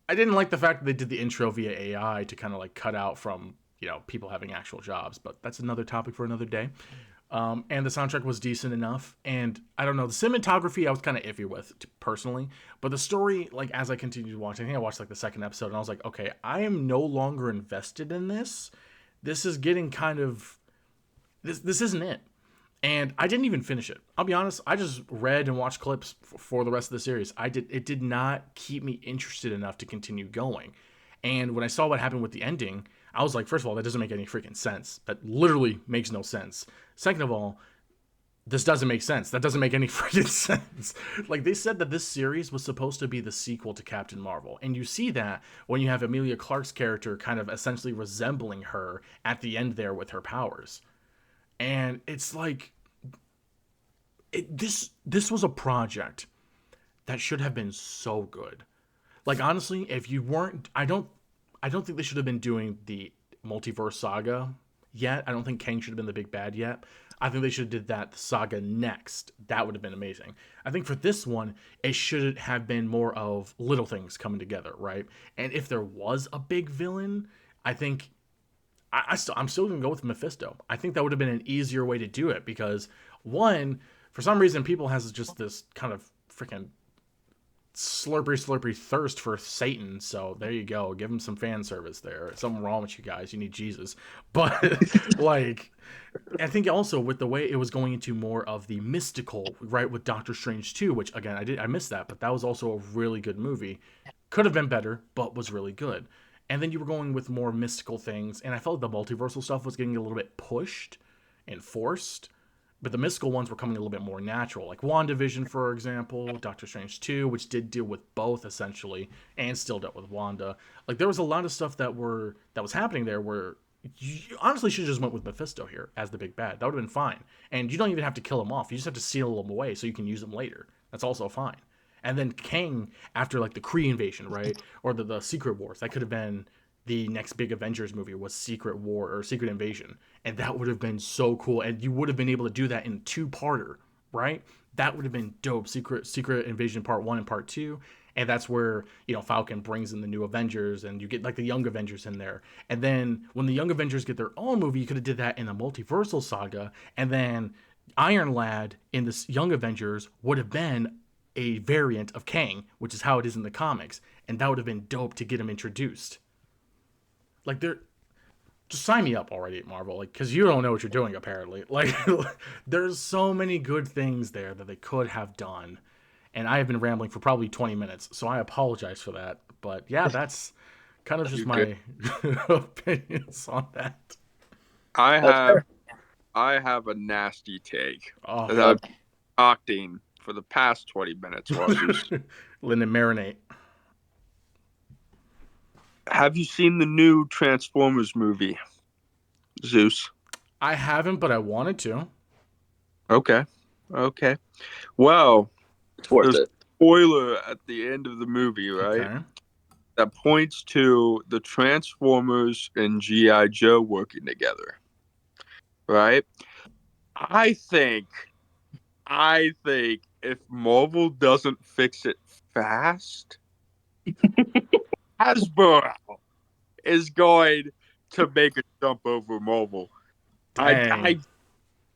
I didn't like the fact that they did the intro via AI to kind of like cut out from, you know, people having actual jobs. But that's another topic for another day. And the soundtrack was decent enough. And I don't know, the cinematography I was kind of iffy with personally. But the story, like, as I continued to watch, I think I watched like the second episode and I was like, okay, I am no longer invested in this. This is getting kind of, this isn't it. And I didn't even finish it. I'll be honest, I just read and watched clips for the rest of the series. It did not keep me interested enough to continue going. And when I saw what happened with the ending, I was like, first of all, that doesn't make any freaking sense. That literally makes no sense. Second of all, this doesn't make sense. That doesn't make any freaking sense. Like, they said that this series was supposed to be the sequel to Captain Marvel. And you see that when you have Emilia Clarke's character kind of essentially resembling her at the end there with her powers. And it's like, this was a project that should have been so good. Like, honestly, if you weren't, I don't think they should have been doing the multiverse saga yet. I don't think Kang should have been the big bad yet. I think they should have did that saga next. That would have been amazing. I think for this one, it should have been more of little things coming together, right? And if there was a big villain, I think I'm still gonna go with Mephisto. I think that would have been an easier way to do it because one, for some reason, people has just this kind of freaking slurpy thirst for Satan. So there you go. Give him some fan service there. Something wrong with you guys. You need Jesus. But like, I think also with the way it was going into more of the mystical, right, with Doctor Strange 2, which again I missed that, but that was also a really good movie. Could have been better, but was really good. And then you were going with more mystical things, and I felt the multiversal stuff was getting a little bit pushed and forced, but the mystical ones were coming a little bit more natural, like WandaVision, for example, Doctor Strange 2, which did deal with both essentially, and still dealt with Wanda. Like there was a lot of stuff that was happening there where you honestly should have just went with Mephisto here as the big bad. That would have been fine. And you don't even have to kill him off. You just have to seal him away so you can use him later. That's also fine. And then Kang after like the Kree invasion, right? Or the Secret Wars. That could have been the next big Avengers movie was Secret War or Secret Invasion. And that would have been so cool. And you would have been able to do that in two-parter, right? That would have been dope. Secret Invasion Part 1 and Part 2. And that's where, Falcon brings in the new Avengers and you get like the Young Avengers in there. And then when the Young Avengers get their own movie, you could have did that in a multiversal saga. And then Iron Lad in this Young Avengers would have been a variant of Kang, which is how it is in the comics. And that would have been dope to get him introduced. Like just sign me up already at Marvel, like, because you don't know what you're doing apparently. Like, there's so many good things there that they could have done, and I have been rambling for probably 20 minutes, so I apologize for that. But yeah, that's kind of just my opinions on that. I have a nasty take that I've been octing for the past 20 minutes while she's Lyndon marinate. Have you seen the new Transformers movie, Zeus? I haven't, but I wanted to. Okay. Well, It's worth there's it. a spoiler at the end of the movie, right? Okay. That points to the Transformers and G.I. Joe working together, right? I think if Marvel doesn't fix it fast, Hasbro is going to make a jump over Marvel. Dang.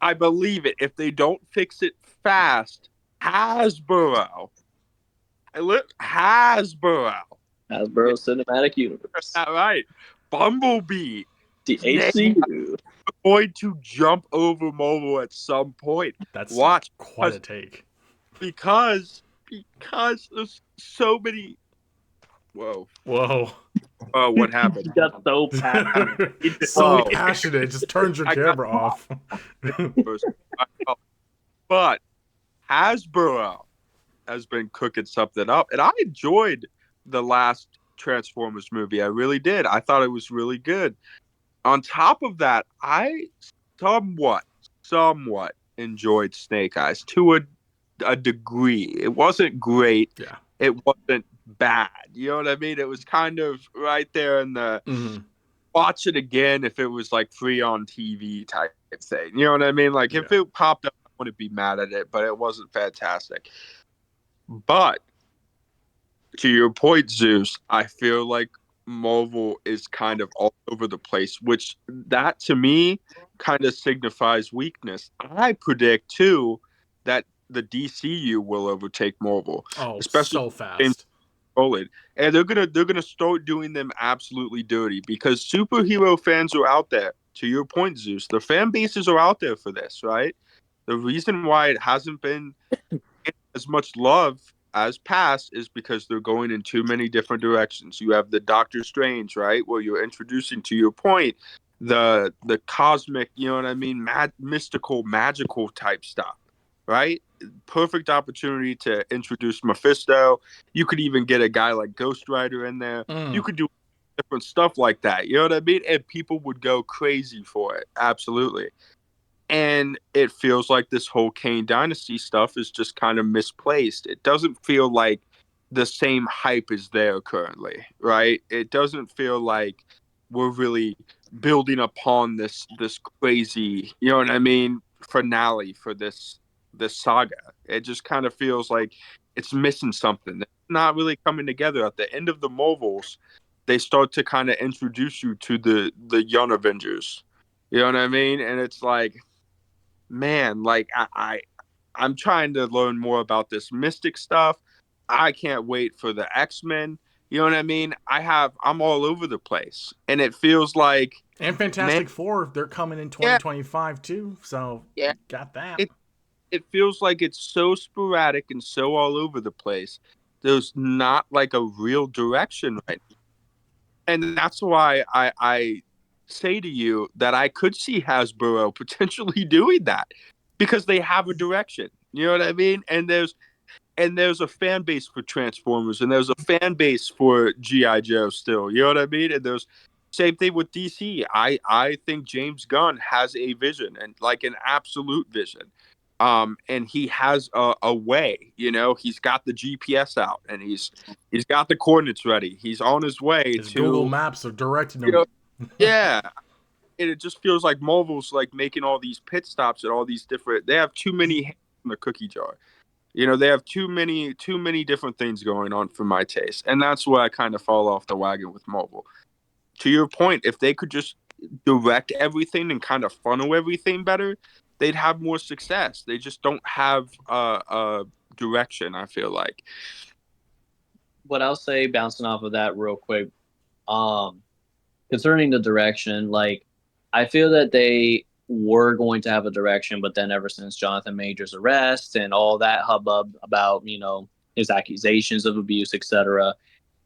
I believe it. If they don't fix it fast, Hasbro Hasbro Cinematic Universe. All right. Bumblebee. The HCU. Going to jump over Marvel at some point. That's Watch. quite a take. Because there's so many. Whoa. Oh, What happened? He got so passionate. So passionate, it just turns your camera off. But Hasbro has been cooking something up, and I enjoyed the last Transformers movie. I really did. I thought it was really good. On top of that, I somewhat enjoyed Snake Eyes to a degree. It wasn't great. Yeah. It wasn't bad. You know what I mean? It was kind of right there in the watch it again if it was like free on TV type thing. You know what I mean? Like if it popped up, I wouldn't be mad at it, but it wasn't fantastic. But to your point, Zeus, I feel like Marvel is kind of all over the place, which that to me kind of signifies weakness. I predict too that the DCU will overtake Marvel, especially so fast. And they're gonna start doing them absolutely dirty because superhero fans are out there. To your point, Zeus, the fan bases are out there for this, right? The reason why it hasn't been as much love as past is because they're going in too many different directions. You have the Doctor Strange, right, where you're introducing, to your point, the cosmic, you know what I mean, mystical, magical type stuff, right? Perfect opportunity to introduce Mephisto. You could even get a guy like Ghost Rider in there. You could do different stuff like that. You know what I mean? And people would go crazy for it. Absolutely. And it feels like this whole Kane Dynasty stuff is just kind of misplaced. It doesn't feel like the same hype is there currently, right? It doesn't feel like we're really building upon this crazy, you know what I mean, finale for this saga. It just kind of feels like it's missing something. It's not really coming together. At the end of the Marvels, they start to kind of introduce you to the young Avengers. You know what I mean? And it's like, man, like I'm trying to learn more about this Mystic stuff. I can't wait for the X-Men. You know what I mean? I'm all over the place. And it feels like, And man, Fantastic Four, they're coming in yeah, 2025 too. So yeah. got that. It feels like it's so sporadic and so all over the place. There's not like a real direction right now. And that's why I say to you that I could see Hasbro potentially doing that because they have a direction. You know what I mean? And there's a fan base for Transformers, and there's a fan base for GI Joe still. You know what I mean? And there's same thing with DC. I think James Gunn has a vision, and like an absolute vision. And he has a way. You know, he's got the GPS out, and he's got the coordinates ready. He's on his way His Google to, Maps are directing you them. know, yeah. And it just feels like Marvel's like making all these pit stops at all these different. They have too many hands in the cookie jar. You know, they have too many different things going on for my taste. And that's where I kind of fall off the wagon with Marvel. To your point, if they could just direct everything and kind of funnel everything better, they'd have more success. They just don't have a direction, I feel like. What I'll say, bouncing off of that real quick, um, concerning the direction, like I feel that they were going to have a direction, but then ever since Jonathan Major's arrest and all that hubbub about his accusations of abuse, etc.,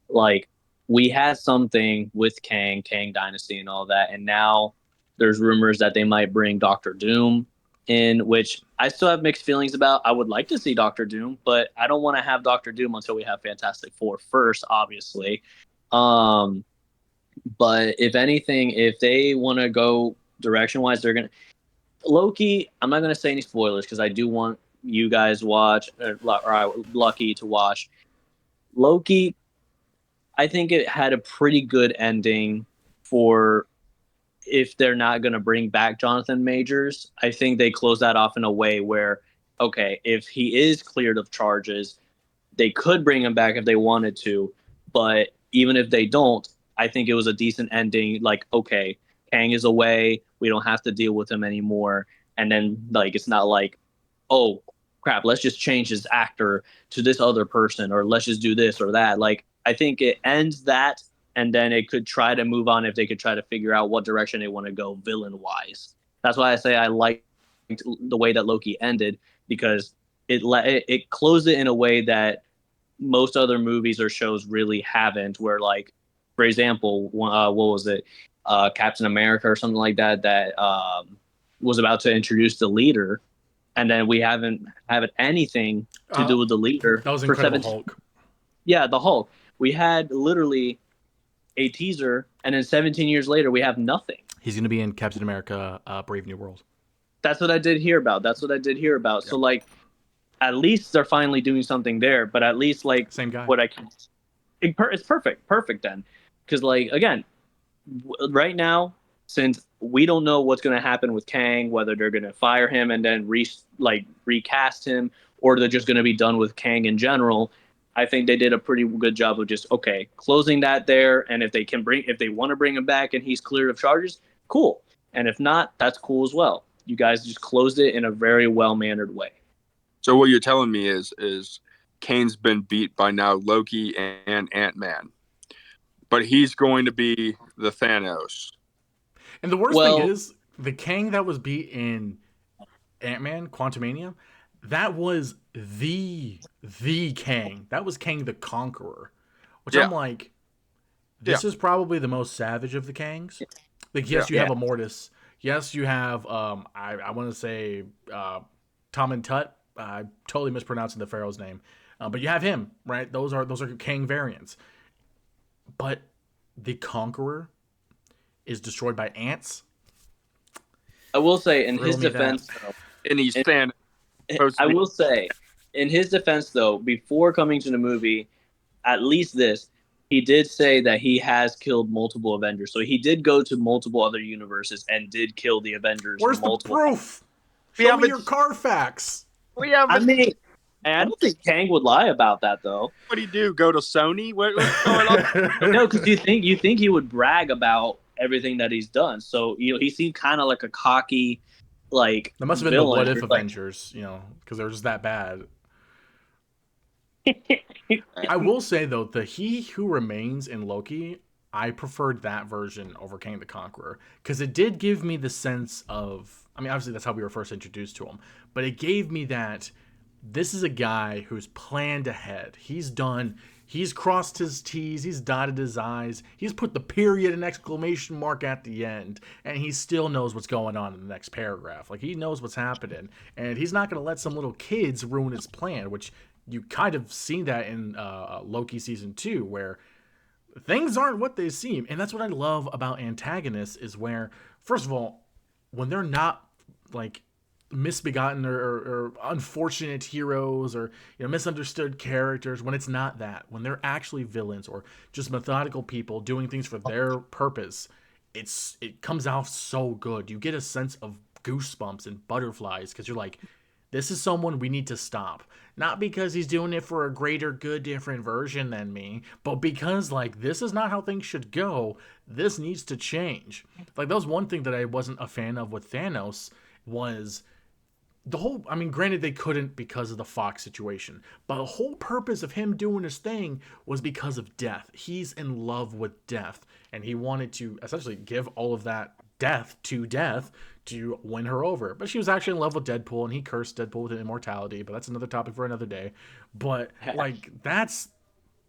like we had something with Kang Dynasty, and all that, and now there's rumors that they might bring Doctor Doom in, which I still have mixed feelings about. I would like to see Doctor Doom, but I don't want to have Doctor Doom until we have Fantastic Four first, obviously. Um, but if anything, if they want to go direction wise, they're gonna Loki. I'm not gonna say any spoilers because I do want you guys watch or Lucky to watch Loki. I think it had a pretty good ending for if they're not going to bring back Jonathan Majors. I think they close that off in a way where, okay, if he is cleared of charges, they could bring him back if they wanted to. But even if they don't, I think it was a decent ending. Like, okay, Kang is away. We don't have to deal with him anymore. And then, like, it's not like, oh, crap, let's just change his actor to this other person, or let's just do this or that. Like, I think it ends that, and then it could try to move on if they could try to figure out what direction they want to go villain wise. That's why I say I liked the way that Loki ended, because it closed it in a way that most other movies or shows really haven't. Where, like, for example, what was it, Captain America or something like that, that was about to introduce the leader, and then we haven't had anything to do with the leader That was for Incredible 17. Hulk. Yeah, the Hulk. We had literally a teaser, and then 17 years later, we have nothing. He's going to be in Captain America: Brave New World. That's what I did hear about. Yep. So, like, at least they're finally doing something there. But at least, like, Same guy. what I can, it's perfect then, because, like, again, right now, since we don't know what's going to happen with Kang, whether they're going to fire him and then recast him, or they're just going to be done with Kang in general. I think they did a pretty good job of just, okay, closing that there. And if they want to bring him back and he's cleared of charges, cool. And if not, that's cool as well. You guys just closed it in a very well-mannered way. So what you're telling me is Kane's been beat by now Loki and Ant-Man. But he's going to be the Thanos. And the worst thing is, the Kang that was beat in Ant-Man Quantumania, that was the Kang. That was Kang the Conqueror. Which I'm like, this is probably the most savage of the Kangs. Like, yes, you have a Mortis. Yes, you have I want to say Tom and Tut. I totally mispronouncing the Pharaoh's name. But you have him, right? Those are Kang variants. But the Conqueror is destroyed by ants. I will say, in his defense, though, and he's Thanos. I will say, in his defense, though, before coming to the movie, at least this, he did say that he has killed multiple Avengers. So he did go to multiple other universes and did kill the Avengers. Where's the proof? We Show me haven't. your Carfax. We I haven't. mean, I don't think Kang would lie about that though. What do you do? Go to Sony? What's going on? No, because you think he would brag about everything that he's done. So he seemed kind of like a cocky, like That must have been the What villain. If Like, Avengers, because they were just that bad. I will say though, the He Who Remains in Loki, I preferred that version over Kang the Conqueror because it did give me the sense of. I mean, obviously that's how we were first introduced to him, but it gave me that this is a guy who's planned ahead. He's crossed his T's, he's dotted his I's, he's put the period and exclamation mark at the end, and he still knows what's going on in the next paragraph. Like, he knows what's happening, and he's not going to let some little kids ruin his plan, which you kind of seen that in Loki season 2, where things aren't what they seem. And that's what I love about antagonists is where, first of all, when they're not like misbegotten or unfortunate heroes or misunderstood characters, when it's not that, when they're actually villains or just methodical people doing things for their purpose, it comes out so good. You get a sense of goosebumps and butterflies because you're like, this is someone we need to stop. Not because he's doing it for a greater good, different version than me, but because, like, this is not how things should go. This needs to change. Like, that was one thing that I wasn't a fan of with Thanos was the whole. I mean, granted, they couldn't because of the Fox situation, but the whole purpose of him doing his thing was because of death. He's in love with death, and he wanted to essentially give all of that death to win her over. But she was actually in love with Deadpool, and he cursed Deadpool with immortality. But that's another topic for another day. But like that's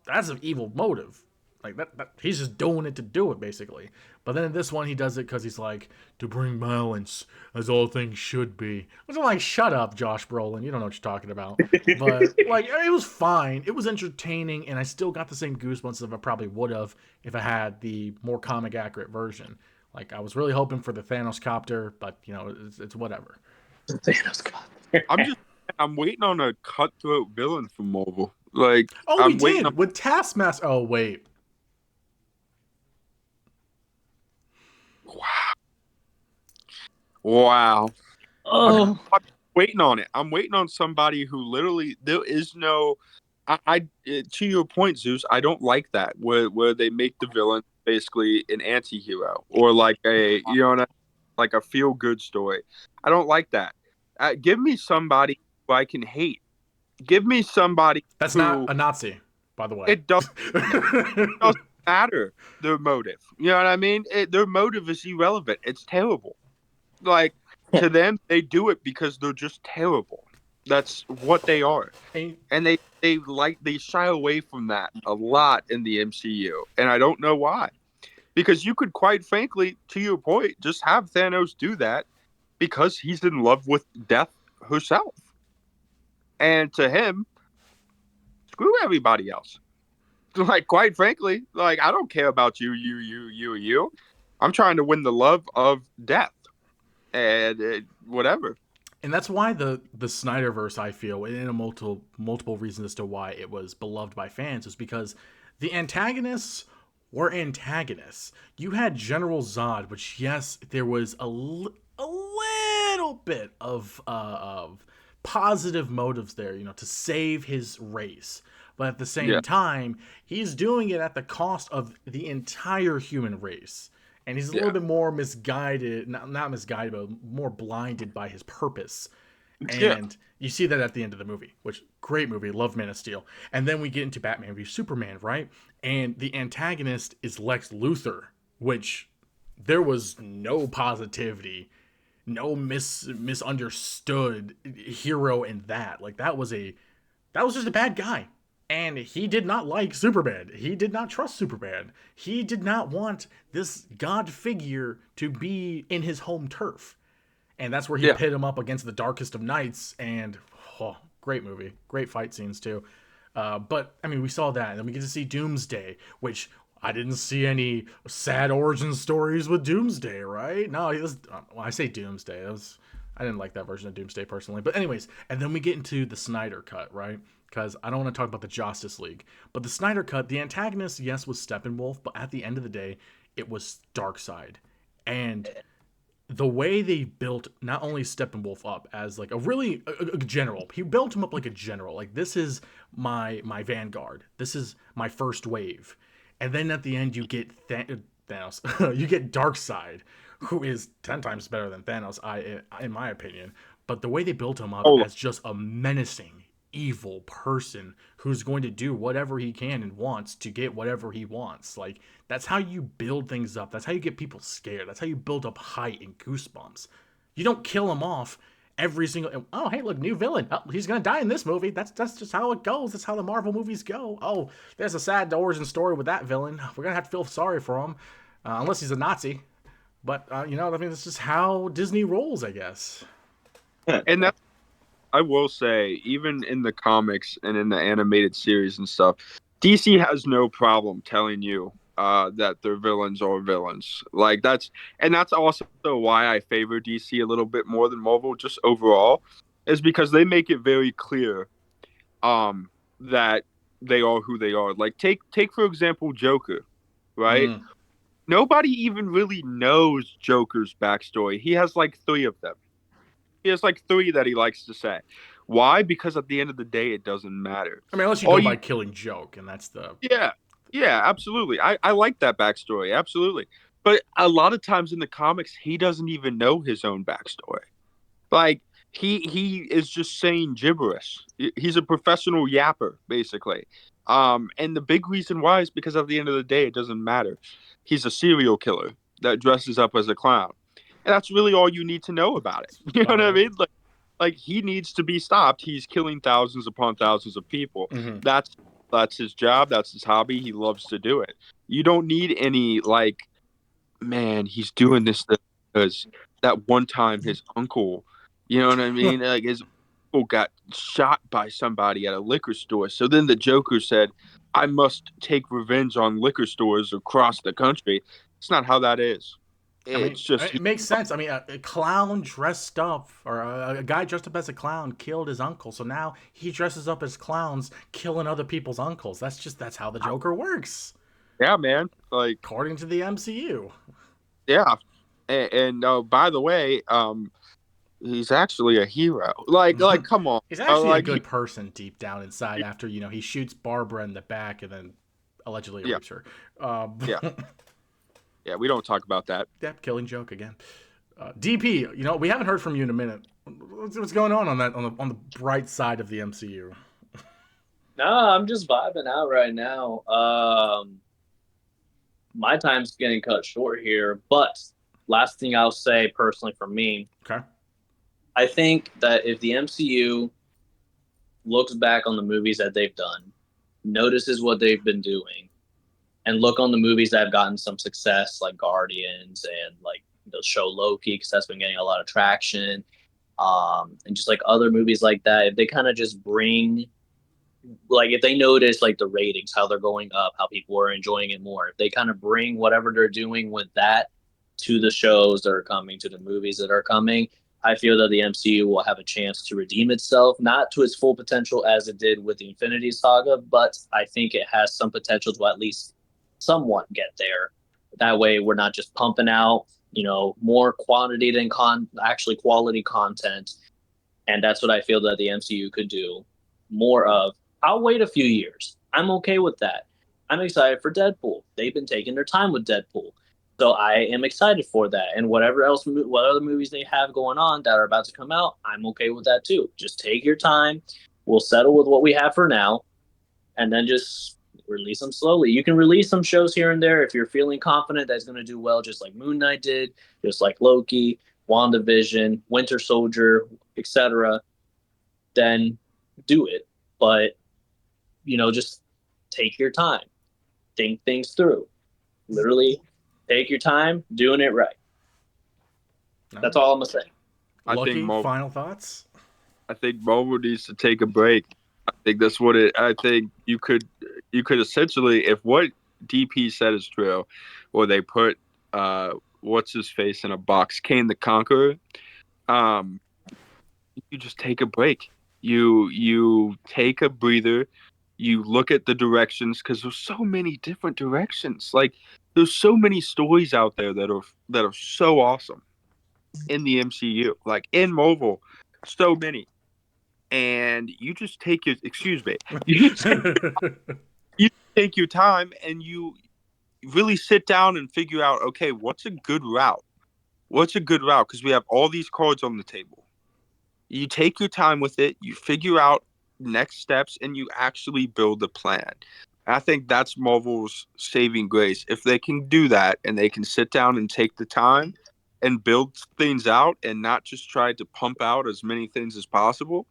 an evil motive. Like that he's just doing it to do it, basically. But then in this one, he does it because he's like, to bring balance, as all things should be. Which I'm like, shut up, Josh Brolin. You don't know what you're talking about. But like, it was fine. It was entertaining, and I still got the same goosebumps that I probably would have if I had the more comic accurate version. Like, I was really hoping for the Thanos copter, but it's whatever. Thanos copter. I'm waiting on a cutthroat villain from Marvel. Like, Oh, I'm we waiting did on... with Taskmaster. Oh, wait. Wow. Oh, I'm waiting on it. I'm waiting on somebody who literally there is no. To your point, Zeus, I don't like that where they make the villain basically an anti-hero or like like a feel good story. I don't like that. Give me somebody who I can hate. Give me somebody That's who not a Nazi, by the way. it doesn't matter their motive. You know what I mean? Their motive is irrelevant. It's terrible. Like, to them, they do it because they're just terrible. That's what they are. And they shy away from that a lot in the MCU. And I don't know why. Because you could, quite frankly, to your point, just have Thanos do that because he's in love with death herself. And to him, screw everybody else. Like, quite frankly, like, I don't care about you. I'm trying to win the love of death. And whatever. And that's why the Snyderverse, I feel, in a multiple reasons as to why it was beloved by fans, is because the antagonists were antagonists. You had General Zod, which, yes, there was a little bit of positive motives there, to save his race. But at the same time, he's doing it at the cost of the entire human race. And he's a little bit more misguided, not misguided, but more blinded by his purpose. And you see that at the end of the movie, which, great movie, love Man of Steel. And then we get into Batman v Superman, right? And the antagonist is Lex Luthor, which there was no positivity, no misunderstood hero in that. Like, that was just a bad guy. And he did not like Superman. He did not trust Superman. He did not want this god figure to be in his home turf. And that's where he pit him up against the Darkest of Nights. And, great movie. Great fight scenes, too. But, I mean, we saw that. And then we get to see Doomsday, which I didn't see any sad origin stories with Doomsday, right? No, I say Doomsday. I didn't like that version of Doomsday personally. But anyways, and then we get into the Snyder Cut, right? Because I don't want to talk about the Justice League. But the Snyder Cut, the antagonist, yes, was Steppenwolf, but at the end of the day, it was Darkseid. And the way they built not only Steppenwolf up as like a really a general, he built him up like a general. Like this is my vanguard. This is my first wave, and then at the end you get Thanos. You get Darkseid, who is 10 times better than Thanos, in my opinion. But the way they built him up Oh, as just a menacing, evil person who's going to do whatever he can and wants to get whatever he wants. Like that's how you build things up. That's how you get people scared. That's how you build up height and goosebumps. You don't kill him off every single. Oh, hey, look, new villain. Oh, he's gonna die in this movie. That's just how it goes. That's how the Marvel movies go. Oh, there's a sad origin story with that villain. We're gonna have to feel sorry for him, unless he's a Nazi. But I mean, that's just how Disney rolls, I guess. and that's I will say, even in the comics and in the animated series and stuff, DC has no problem telling you that their villains are villains. Like that's also why I favor DC a little bit more than Marvel, just overall, is because they make it very clear that they are who they are. Like take for example Joker, right? Mm. Nobody even really knows Joker's backstory. He has like three of them. He has like three that he likes to say. Why? Because at the end of the day, it doesn't matter. I mean, unless you All go you, by Killing Joke, and that's the yeah, yeah, absolutely. I like that backstory, absolutely. But a lot of times in the comics, he doesn't even know his own backstory. Like he is just saying gibberish. He's a professional yapper, basically. And the big reason why is because at the end of the day, it doesn't matter. He's a serial killer that dresses up as a clown, and that's really all you need to know about it. You know about what I right. mean? Like he needs to be stopped. He's killing thousands upon thousands of people. Mm-hmm. That's his job. That's his hobby. He loves to do it. You don't need any like, man, he's doing this because that one time his uncle, you know what I mean? Like his uncle got shot by somebody at a liquor store. So then the Joker said, I must take revenge on liquor stores across the country. It's not how that is. I mean, It's just it makes sense. I mean, a clown dressed up, or a guy dressed up as a clown killed his uncle. So now he dresses up as clowns, killing other people's uncles. That's how the Joker works, yeah, man. Like according to the MCU. yeah. And by the way, he's actually a hero. Like come on. He's actually a Like good person deep down inside. After he shoots Barbara in the back and then allegedly yeah, rapes her. yeah. Yeah, we don't talk about that. Yep, Killing Joke again. DP, we haven't heard from you in a minute. What's going on that on the bright side of the MCU? No, I'm just vibing out right now. My time's getting cut short here, but last thing I'll say personally for me, Okay. I think that if the MCU looks back on the movies that they've done, notices what they've been doing, and look on the movies that have gotten some success, like Guardians and like the show Loki, because that's been getting a lot of traction, and just like other movies like that, if they kind of just bring, like, if they notice like the ratings, how they're going up, how people are enjoying it more, if they kind of bring whatever they're doing with that to the shows that are coming, to the movies that are coming, I feel that the MCU will have a chance to redeem itself, not to its full potential as it did with the Infinity Saga, but I think it has some potential to at least somewhat get there. That way, we're not just pumping out, more quantity than actually quality content, and that's what I feel that the MCU could do more of. I'll wait a few years. I'm okay with that. I'm excited for Deadpool. They've been taking their time with Deadpool. So I am excited for that. And what other movies they have going on that are about to come out, I'm okay with that too. Just take your time. We'll settle with what we have for now, and then just release them slowly. You can release some shows here and there if you're feeling confident that's going to do well, just like Moon Knight did, just like Loki, WandaVision, Winter Soldier, etc. Then do it. But just take your time, think things through. Literally, take your time doing it right. That's all I'm gonna say. I think Lucky, Marvel, final thoughts? I think Marvel needs to take a break. I think that's what it. I think you could essentially, if what DP said is true, or they put what's his face in a box, Kane the Conqueror. Um, you just take a break. You take a breather. You look at the directions because there's so many different directions. Like there's so many stories out there that are so awesome. in the MCU, like in Marvel, so many. And you just take your excuse me, you just you take your time and you really sit down and figure out, okay, what's a good route? What's a good route? Because we have all these cards on the table. You take your time with it, you figure out next steps, and you actually build a plan. I think that's Marvel's saving grace. If they can do that and they can sit down and take the time and build things out and not just try to pump out as many things as possible,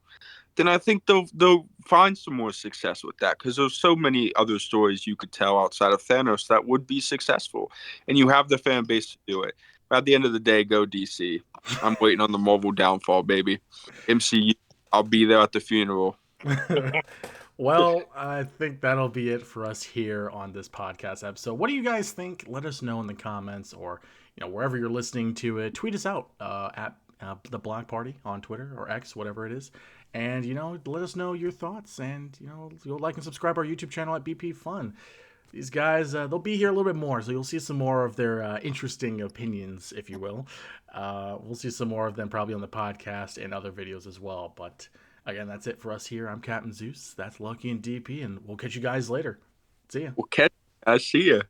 then I think they'll find some more success with that, because there's so many other stories you could tell outside of Thanos that would be successful, and you have the fan base to do it. But at the end of the day, go DC. I'm waiting on the Marvel downfall, baby. MCU, I'll be there at the funeral. Well, I think that'll be it for us here on this podcast episode. What do you guys think? Let us know in the comments, or wherever you're listening to it. Tweet us out at the Black Party on Twitter or X, whatever it is, and let us know your thoughts. And you'll like and subscribe our YouTube channel at BP Fun. These guys, they'll be here a little bit more, so you'll see some more of their interesting opinions, if you will. We'll see some more of them probably on the podcast and other videos as well. But again, that's it for us here. I'm Captain Zeus. That's Lucky and DP, and we'll catch you guys later. See ya. Well, catch. I see ya.